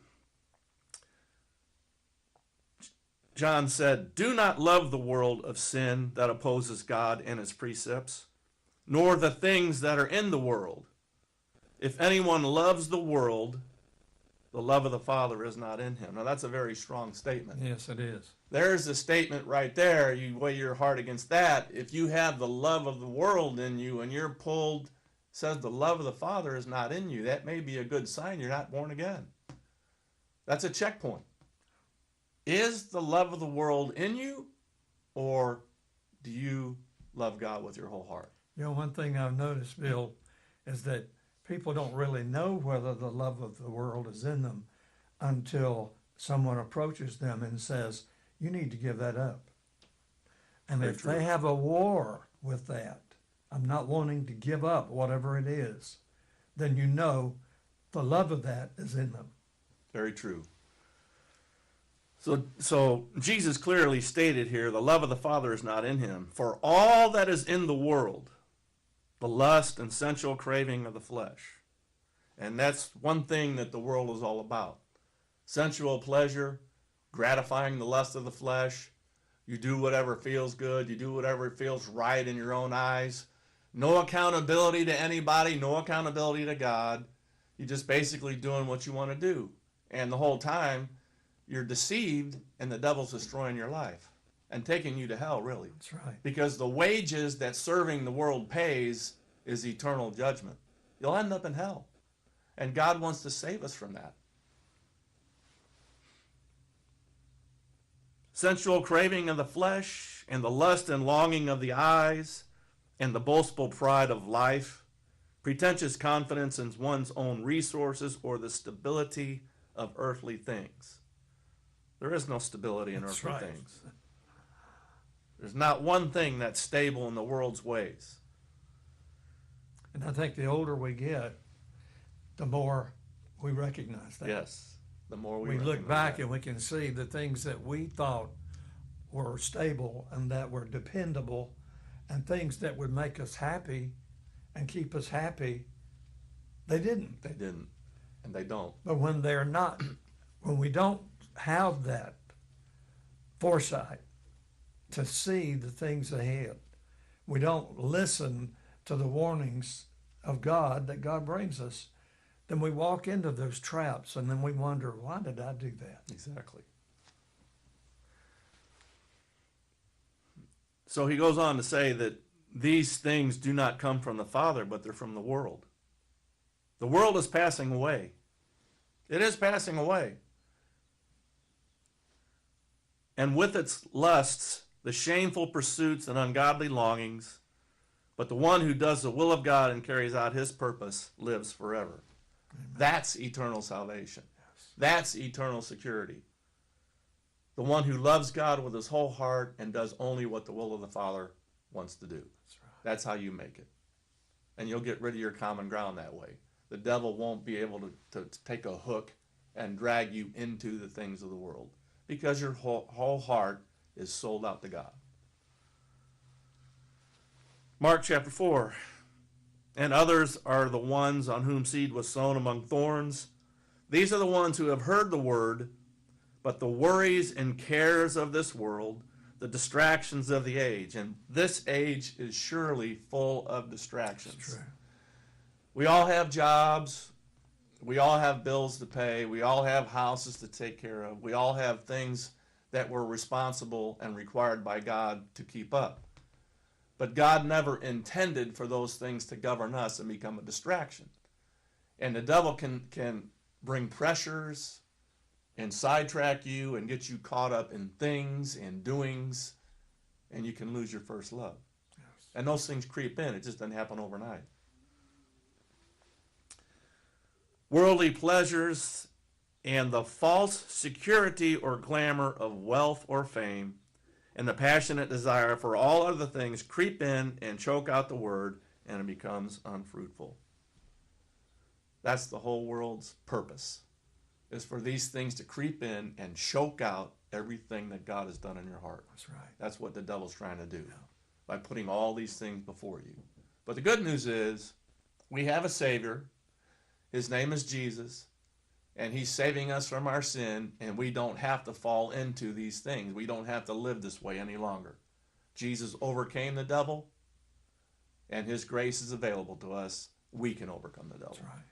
John said, "Do not love the world of sin that opposes God and his precepts, nor the things that are in the world. If anyone loves the world, the love of the Father is not in him." Now that's a very strong statement. Yes, it is. There's a statement right there. You weigh your heart against that. If you have the love of the world in you and you're pulled, says the love of the Father is not in you, that may be a good sign you're not born again. That's a checkpoint. Is the love of the world in you, or do you love God with your whole heart? You know, one thing I've noticed, Bill, is that people don't really know whether the love of the world is in them until someone approaches them and says, you need to give that up. And Very if true. they have a war with that, I'm not wanting to give up whatever it is, then you know the love of that is in them. Very true. So Jesus clearly stated here, the love of the Father is not in him. For all that is in the world, the lust and sensual craving of the flesh. And that's one thing that the world is all about. Sensual pleasure, gratifying the lust of the flesh. You do whatever feels good. You do whatever feels right in your own eyes. No accountability to anybody, no accountability to God. You're just basically doing what you want to do. And the whole time, you're deceived, and the devil's destroying your life and taking you to hell, really. That's right. Because the wages that serving the world pays is eternal judgment. You'll end up in hell. And God wants to save us from that. Sensual craving of the flesh, and the lust and longing of the eyes, and the boastful pride of life, pretentious confidence in one's own resources, or the stability of earthly things. There is no stability in earthly things. There's not one thing that's stable in the world's ways. And I think the older we get, the more we recognize that. Yes, the more we look back and we can see the things that we thought were stable and that were dependable and things that would make us happy and keep us happy, they didn't. They didn't, and they don't. But when they're not, when we don't have that foresight to see the things ahead, we don't listen to the warnings of God that God brings us, then we walk into those traps and then we wonder, why did I do that? Exactly. So he goes on to say that these things do not come from the Father, but they're from the world. The world is passing away. It is passing away. And with its lusts, the shameful pursuits and ungodly longings, but the one who does the will of God and carries out his purpose lives forever. Amen. That's eternal salvation. Yes. That's eternal security. The one who loves God with his whole heart and does only what the will of the Father wants to do. That's right. That's how you make it. And you'll get rid of your common ground that way. The devil won't be able to take a hook and drag you into the things of the world because your whole heart is sold out to God. Mark chapter 4. And others are the ones on whom seed was sown among thorns. These are the ones who have heard the word, but the worries and cares of this world, the distractions of the age, and this age is surely full of distractions. That's true. We all have jobs. We all have bills to pay. We all have houses to take care of. We all have things that we're responsible and required by God to keep up. But God never intended for those things to govern us and become a distraction. And the devil can bring pressures and sidetrack you and get you caught up in things and doings, and you can lose your first love. Yes. And those things creep in. It just doesn't happen overnight. Worldly pleasures and the false security or glamour of wealth or fame and the passionate desire for all other things creep in and choke out the word, and it becomes unfruitful. That's the whole world's purpose, is for these things to creep in and choke out everything that God has done in your heart. That's right. That's what the devil's trying to do, by putting all these things before you. But the good news is we have a Savior. His name is Jesus, and he's saving us from our sin, and we don't have to fall into these things. We don't have to live this way any longer. Jesus overcame the devil, and his grace is available to us. We can overcome the devil. That's right.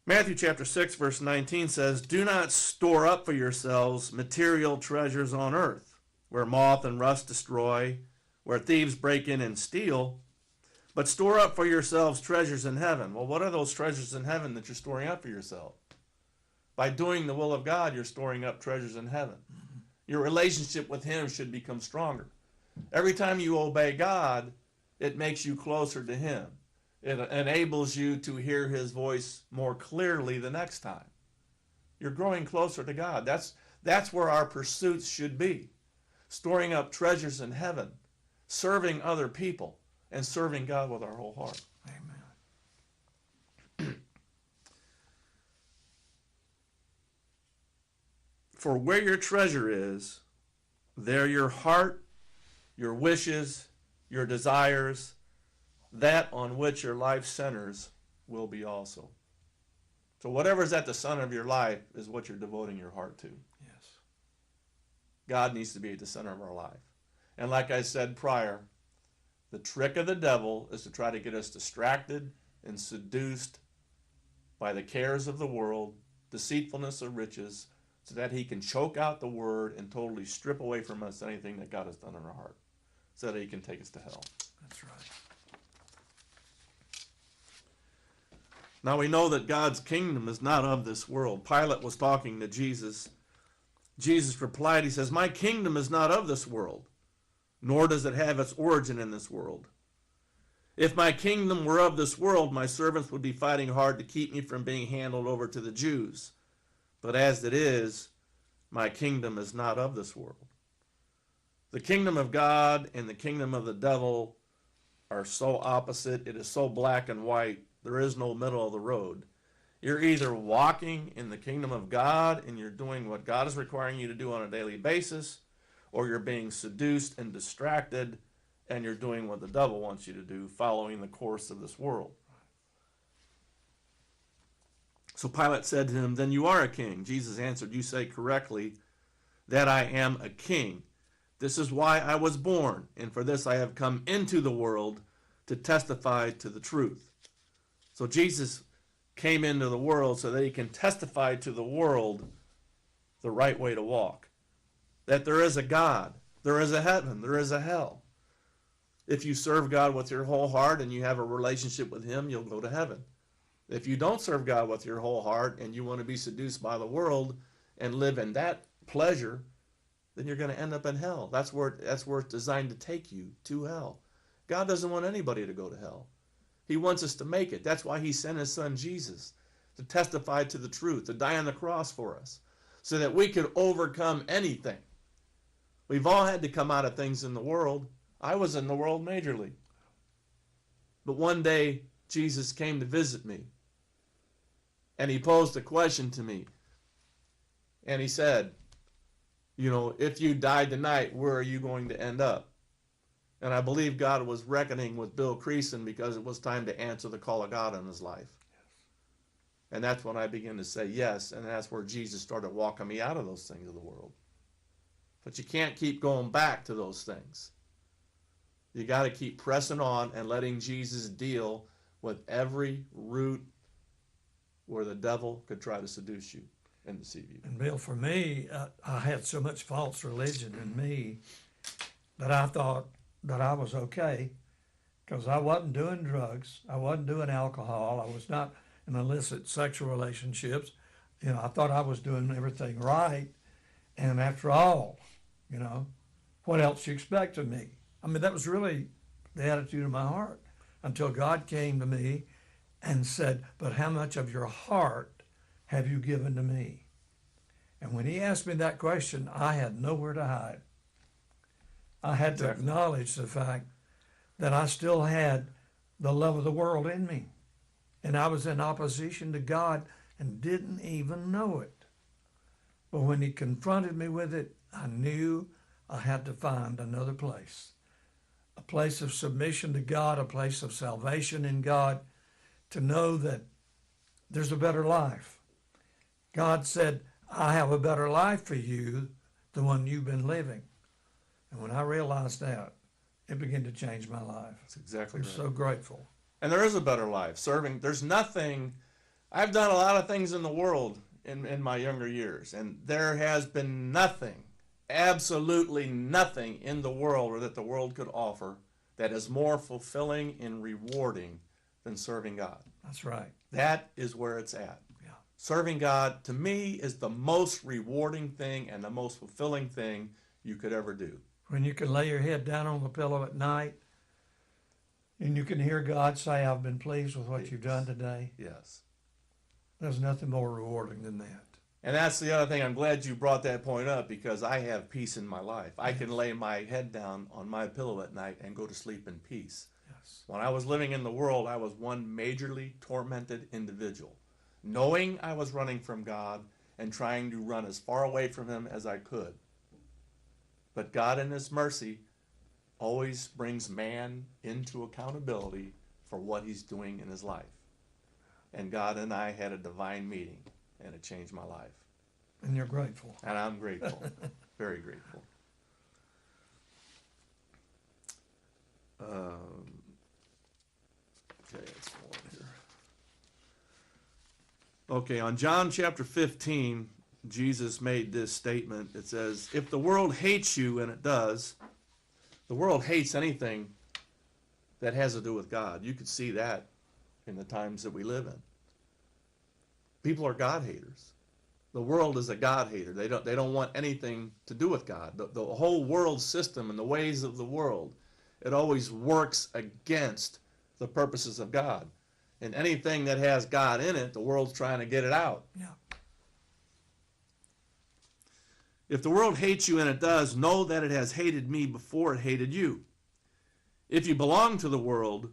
Matthew chapter 6, verse 19 says, "Do not store up for yourselves material treasures on earth, where moth and rust destroy, where thieves break in and steal, but store up for yourselves treasures in heaven." Well, what are those treasures in heaven that you're storing up for yourself? By doing the will of God, you're storing up treasures in heaven. Your relationship with him should become stronger. Every time you obey God, it makes you closer to him. It enables you to hear his voice more clearly the next time. You're growing closer to God. That's where our pursuits should be. Storing up treasures in heaven, serving other people, and serving God with our whole heart. Amen. For where your treasure is, there your heart, your wishes, your desires, that on which your life centers will be also. So whatever's at the center of your life is what you're devoting your heart to. Yes. God needs to be at the center of our life. And like I said prior, the trick of the devil is to try to get us distracted and seduced by the cares of the world, deceitfulness of riches, so that he can choke out the word and totally strip away from us anything that God has done in our heart, so that he can take us to hell. That's right. Now we know that God's kingdom is not of this world. Pilate was talking to Jesus. Jesus replied, he says, my kingdom is not of this world, nor does it have its origin in this world. If my kingdom were of this world, my servants would be fighting hard to keep me from being handed over to the Jews. But as it is, my kingdom is not of this world. The kingdom of God and the kingdom of the devil are so opposite. It is so black and white. There is no middle of the road. You're either walking in the kingdom of God and you're doing what God is requiring you to do on a daily basis, or you're being seduced and distracted and you're doing what the devil wants you to do, following the course of this world. So Pilate said to him, then you are a king. Jesus answered, you say correctly that I am a king. This is why I was born, and for this I have come into the world to testify to the truth. So Jesus came into the world so that he can testify to the world the right way to walk. That there is a God, there is a heaven, there is a hell. If you serve God with your whole heart and you have a relationship with him, you'll go to heaven. If you don't serve God with your whole heart and you want to be seduced by the world and live in that pleasure, then you're going to end up in hell. That's where it's designed to take you, to hell. God doesn't want anybody to go to hell. He wants us to make it. That's why he sent his son Jesus to testify to the truth, to die on the cross for us, so that we could overcome anything. We've all had to come out of things in the world. I was in the world majorly. But one day, Jesus came to visit me. And he posed a question to me. And he said, you know, if you died tonight, where are you going to end up? And I believe God was reckoning with Bill Creason because it was time to answer the call of God in his life. Yes. And that's when I began to say yes, and that's where Jesus started walking me out of those things of the world. But you can't keep going back to those things. You got to keep pressing on and letting Jesus deal with every root where the devil could try to seduce you and deceive you. And Bill, for me, I had so much false religion in me that I thought that I was okay because I wasn't doing drugs. I wasn't doing alcohol. I was not in illicit sexual relationships. You know, I thought I was doing everything right. And after all, you know, what else you expect of me? I mean, that was really the attitude of my heart until God came to me and said, but how much of your heart have you given to me? And when he asked me that question, I had nowhere to hide. I had to acknowledge the fact that I still had the love of the world in me. And I was in opposition to God and didn't even know it. But when he confronted me with it, I knew I had to find another place. A place of submission to God, a place of salvation in God, to know that there's a better life. God said, I have a better life for you, the one you've been living. And when I realized that, it began to change my life. That's exactly right. I'm so grateful. And there is a better life. Serving, there's nothing, I've done a lot of things in the world in my younger years, and there has been nothing, absolutely nothing in the world or that the world could offer that is more fulfilling and rewarding than serving God. That's right. That is where it's at. Yeah. Serving God, to me, is the most rewarding thing and the most fulfilling thing you could ever do. When you can lay your head down on the pillow at night and you can hear God say, I've been pleased with what you've done today. Yes. There's nothing more rewarding than that. And that's the other thing. I'm glad you brought that point up, because I have peace in my life. I can lay my head down on my pillow at night and go to sleep in peace. Yes. When I was living in the world, I was one majorly tormented individual, knowing I was running from God and trying to run as far away from him as I could. But God in his mercy always brings man into accountability for what he's doing in his life. And God and I had a divine meeting, and it changed my life. And you're grateful. And I'm grateful. Very grateful. Okay, let's go on here. Okay, on John chapter 15, Jesus made this statement. It says, if the world hates you, and it does, the world hates anything that has to do with God. You could see that in the times that we live in. People are God haters. The world is a God hater. They don't want anything to do with God. The whole world system and the ways of the world, it always works against the purposes of God. And anything that has God in it, the world's trying to get it out. Yeah. If the world hates you, and it does, know that it has hated me before it hated you. If you belong to the world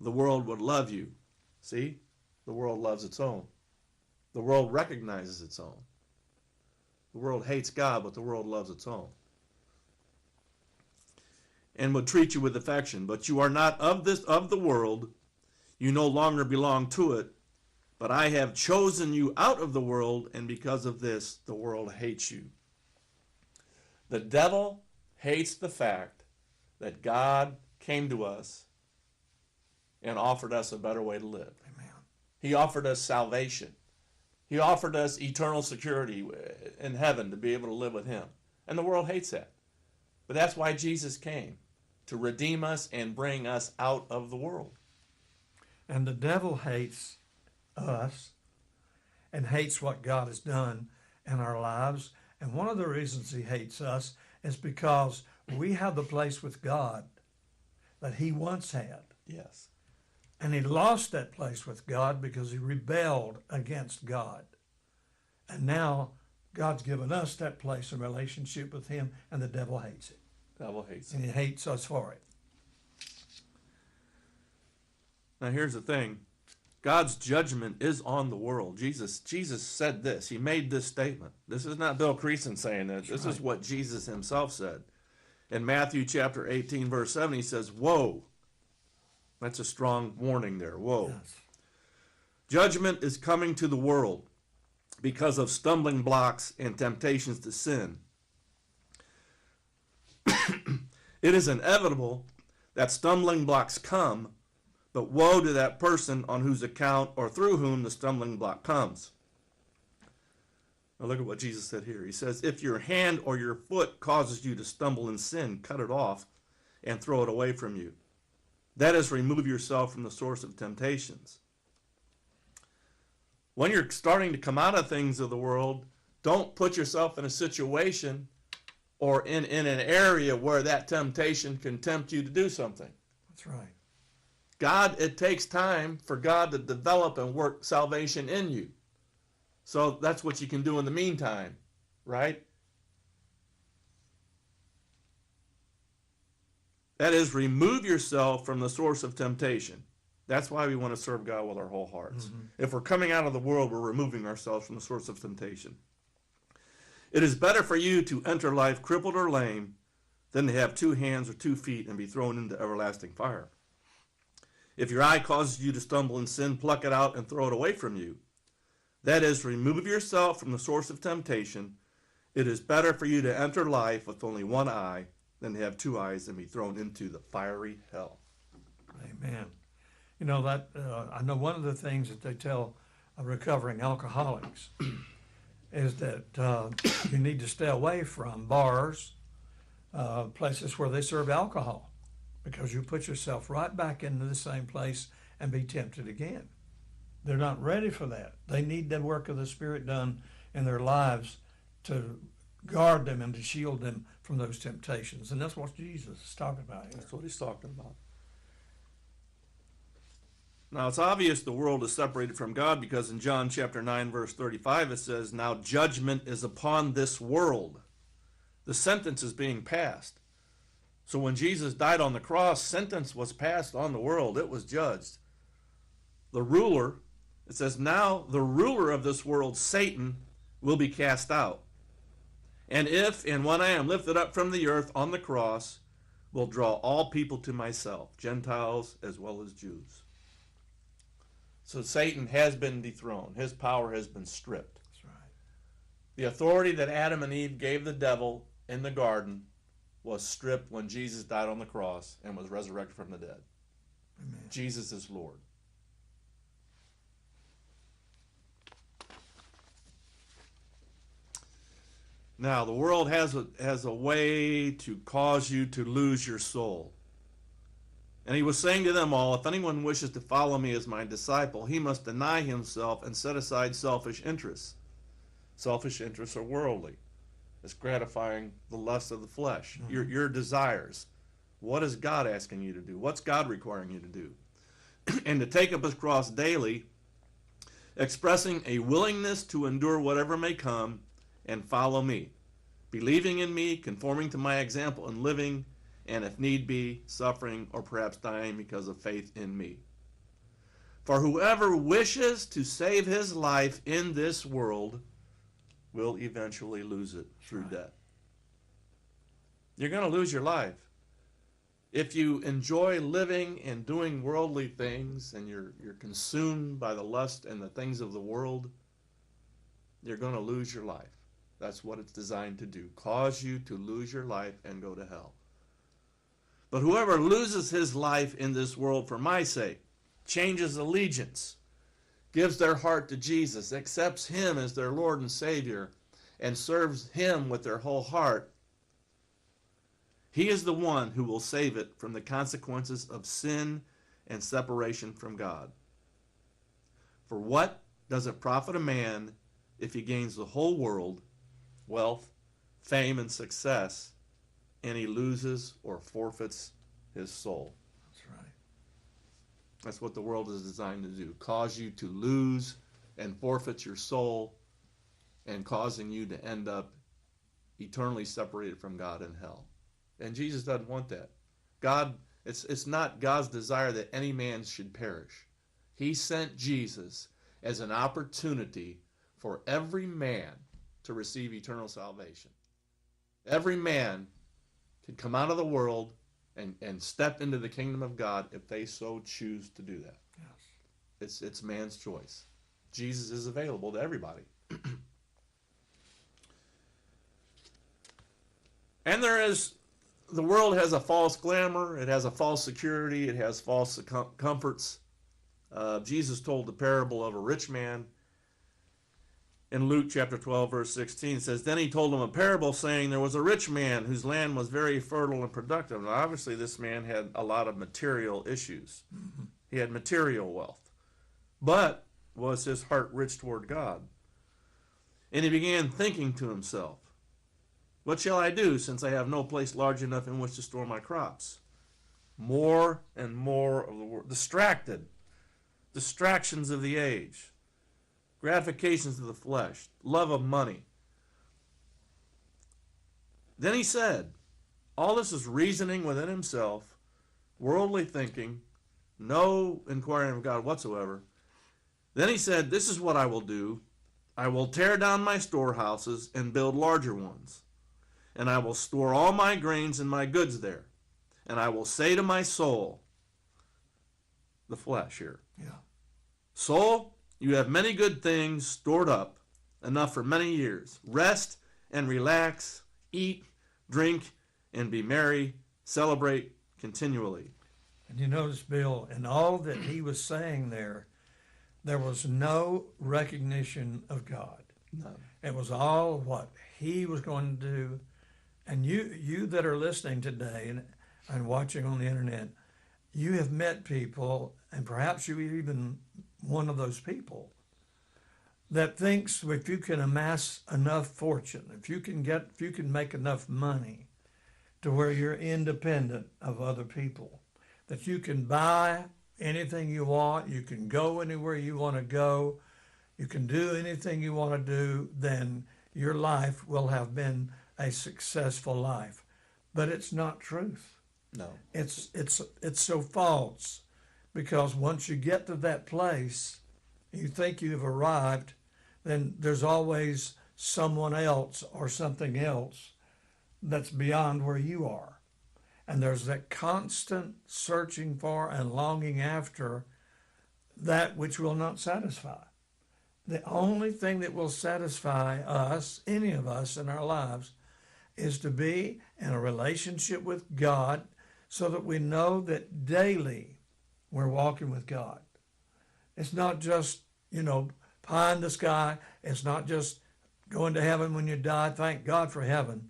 would love you. See? The world loves its own. The world recognizes its own. The world hates God, but the world loves its own. And would treat you with affection. But you are not of the world. You no longer belong to it. But I have chosen you out of the world, and because of this, the world hates you. The devil hates the fact that God came to us and offered us a better way to live. Amen. He offered us salvation. He offered us eternal security in heaven to be able to live with him. And the world hates that. But that's why Jesus came, to redeem us and bring us out of the world. And the devil hates us and hates what God has done in our lives. And one of the reasons he hates us is because we have the place with God that he once had. Yes. And he lost that place with God because he rebelled against God. And now God's given us that place in relationship with him, and the devil hates it. The devil hates it. And he hates us for it. Now here's the thing. God's judgment is on the world. Jesus said this. He made this statement. This is not Bill Creason saying this. This is what Jesus himself said. In Matthew chapter 18, verse 7, he says, woe. That's a strong warning there. Woe. Yes. Judgment is coming to the world because of stumbling blocks and temptations to sin. It is inevitable that stumbling blocks come, but woe to that person on whose account or through whom the stumbling block comes. Now look at what Jesus said here. He says, if your hand or your foot causes you to stumble in sin, cut it off and throw it away from you. That is, remove yourself from the source of temptations. When you're starting to come out of things of the world, don't put yourself in a situation or in an area where that temptation can tempt you to do something. That's right. God, it takes time for God to develop and work salvation in you. So that's what you can do in the meantime, right? That is, remove yourself from the source of temptation. That's why we want to serve God with our whole hearts. Mm-hmm. If we're coming out of the world, we're removing ourselves from the source of temptation. It is better for you to enter life crippled or lame than to have 2 hands or 2 feet and be thrown into everlasting fire. If your eye causes you to stumble in sin, pluck it out and throw it away from you. That is, remove yourself from the source of temptation. It is better for you to enter life with only 1 eye than to have 2 eyes and be thrown into the fiery hell. Amen. You know, that I know one of the things that they tell recovering alcoholics is that you need to stay away from bars, places where they serve They're not ready for that. They need the work of the Spirit done in their lives to guard them and to shield them from those temptations. And that's what Jesus is talking about here. That's what he's talking about. Now, it's obvious the world is separated from God because in John chapter 9, verse 35, it says, "Now judgment is upon this world." The sentence is being passed. So when Jesus died on the cross, sentence was passed on the world. It was judged. The ruler, it says, "Now the ruler of this world, Satan, will be cast out. And if and when I am lifted up from the earth on the cross, will draw all people to myself, Gentiles as well as Jews." So Satan has been dethroned. His power has been stripped. That's right. The authority that Adam and Eve gave the devil in the garden was stripped when Jesus died on the cross and was resurrected from the dead. Amen. Jesus is Lord. Now, the world has a way to cause you to lose your soul. And he was saying to them all, "If anyone wishes to follow me as my disciple, he must deny himself and set aside selfish interests." Selfish interests are worldly. It's gratifying the lust of the flesh, your desires. What is God asking you to do? What's God requiring you to do? And to take up his cross daily, expressing a willingness to endure whatever may come and follow me, believing in me, conforming to my example and living, and if need be, suffering or perhaps dying because of faith in me. For whoever wishes to save his life in this world will eventually lose it through death. You're going to lose your life. If you enjoy living and doing worldly things and you're consumed by the lust and the things of the world, you're going to lose your life. That's what it's designed to do, cause you to lose your life and go to hell. But whoever loses his life in this world for my sake, changes allegiance, gives their heart to Jesus, accepts him as their Lord and Savior, and serves him with their whole heart, he is the one who will save it from the consequences of sin and separation from God. For what does it profit a man if he gains the whole world, wealth, fame, and success, and he loses or forfeits his soul? That's right. That's what the world is designed to do, cause you to lose and forfeit your soul and causing you to end up eternally separated from God in hell. And Jesus doesn't want that. It's not God's desire that any man should perish. He sent Jesus as an opportunity for every man to receive eternal salvation. Every man can come out of the world and step into the kingdom of God if they so choose to do that. Yes. It's man's choice. Jesus is available to everybody. And the world has a false glamour, it has a false security, it has false comforts. Jesus told the parable of a rich man in Luke chapter 12, verse 16. It says, "Then he told him a parable, saying, there was a rich man whose land was very fertile and productive." Now, obviously, this man had a lot of material issues. Mm-hmm. He had material wealth. But was his heart rich toward God? And he began thinking to himself, "What shall I do, since I have no place large enough in which to store my crops?" More and more of the world. Distractions of the age. Gratifications of the flesh. Love of money. Then he said, all this is reasoning within himself, worldly thinking, no inquiring of God whatsoever. Then he said, "This is what I will do. I will tear down my storehouses and build larger ones. And I will store all my grains and my goods there. And I will say to my soul," the flesh here, yeah, "Soul, you have many good things stored up, enough for many years. Rest and relax, eat, drink, and be merry. Celebrate continually." And you notice, Bill, in all that he was saying there was no recognition of God. No. It was all what he was going to do. And you that are listening today and watching on the internet, you have met people, and perhaps you even one of those people that thinks if you can amass enough fortune, if you can make enough money to where you're independent of other people, that you can buy anything you want, you can go anywhere you want to go, you can do anything you want to do, then your life will have been a successful life. But it's not truth. No. It's so false, because once you get to that place, you think you've arrived, then there's always someone else or something else that's beyond where you are. And there's that constant searching for and longing after that which will not satisfy. The only thing that will satisfy us, any of us in our lives, is to be in a relationship with God, so that we know that daily we're walking with God. It's not just, pie in the sky. It's not just going to heaven when you die. Thank God for heaven.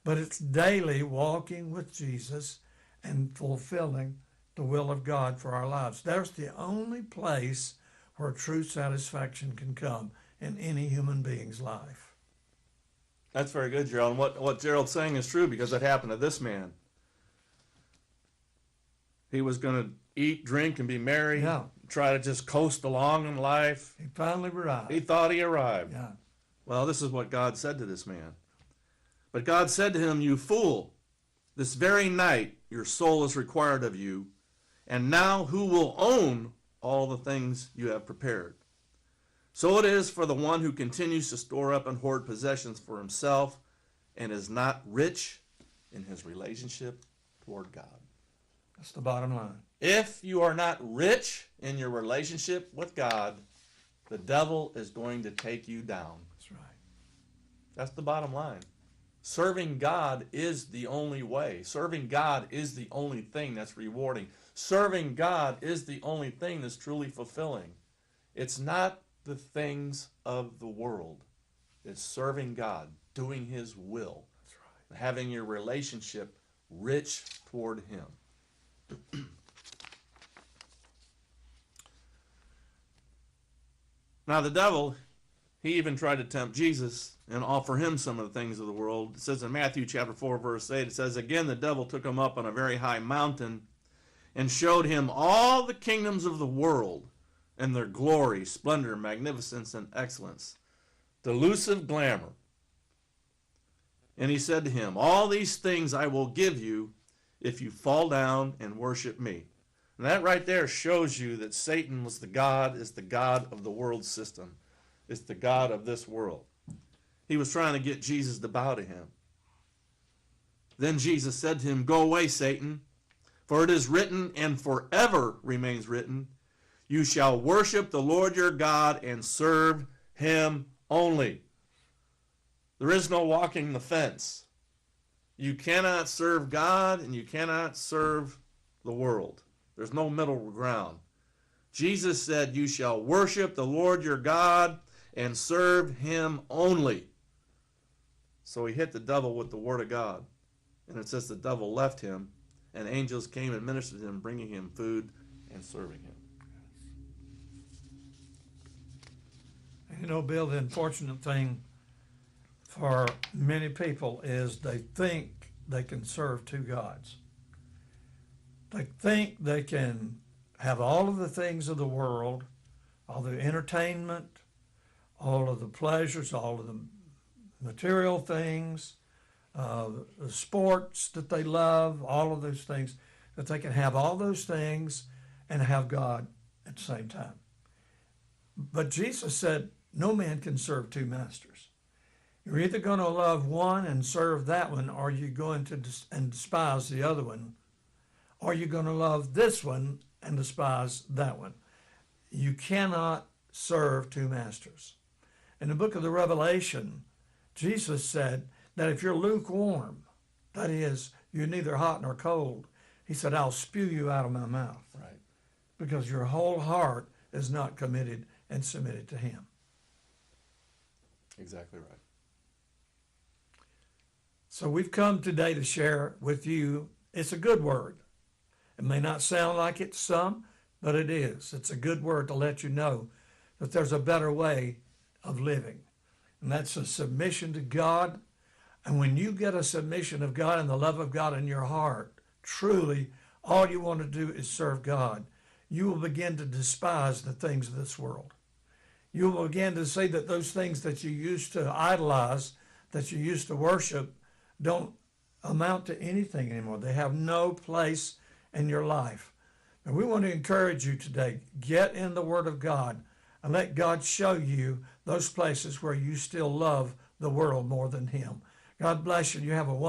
But it's daily walking with Jesus and fulfilling the will of God for our lives. There's the only place where true satisfaction can come in any human being's life. That's very good, Gerald. And what Gerald's saying is true, because it happened to this man. He was going to eat, drink, and be merry, try to just coast along in life. He finally arrived. He thought he arrived. Yeah. Well, this is what God said to this man. But God said to him, "You fool, this very night your soul is required of you, and now who will own all the things you have prepared? So it is for the one who continues to store up and hoard possessions for himself and is not rich in his relationship toward God." That's the bottom line. If you are not rich in your relationship with God, the devil is going to take you down. That's right. That's the bottom line. Serving God is the only way. Serving God is the only thing that's rewarding. Serving God is the only thing that's truly fulfilling. It's not the things of the world. It's serving God, doing His will, that's right, having your relationship rich toward Him. Now the devil, he even tried to tempt Jesus and offer him some of the things of the world. It says in Matthew chapter 4, verse 8, it says, "Again the devil took him up on a very high mountain and showed him all the kingdoms of the world and their glory, splendor, magnificence, and excellence." Delusive glamour. And he said to him, "All these things I will give you if you fall down and worship me." And that right there shows you that Satan is the God of the world system. It's the God of this world. He was trying to get Jesus to bow to him. Then Jesus said to him, "Go away, Satan, for it is written, and forever remains written, you shall worship the Lord your God and serve him only." There is no walking the fence. You cannot serve God and you cannot serve the world. There's no middle ground. Jesus said, "You shall worship the Lord your God and serve him only." So he hit the devil with the word of God. And it says the devil left him, and angels came and ministered to him, bringing him food and serving him. And Bill, the unfortunate thing for many people is they think they can serve two gods. They think they can have all of the things of the world, all the entertainment, all of the pleasures, all of the material things, the sports that they love, all of those things, that they can have all those things and have God at the same time. But Jesus said, no man can serve two masters. You're either going to love one and serve that one, or you're going to despise the other one, or you're going to love this one and despise that one. You cannot serve two masters. In the book of the Revelation, Jesus said that if you're lukewarm, that is, you're neither hot nor cold, he said, I'll spew you out of my mouth. Right. Because your whole heart is not committed and submitted to him. Exactly right. So we've come today to share with you, it's a good word. It may not sound like it to some, but it is. It's a good word to let you know that there's a better way of living. And that's a submission to God. And when you get a submission of God and the love of God in your heart, truly all you want to do is serve God. You will begin to despise the things of this world. You will begin to see that those things that you used to idolize, that you used to worship, don't amount to anything anymore. They have no place in your life. And we want to encourage you today, get in the Word of God and let God show you those places where you still love the world more than Him. God bless you. You have a wonderful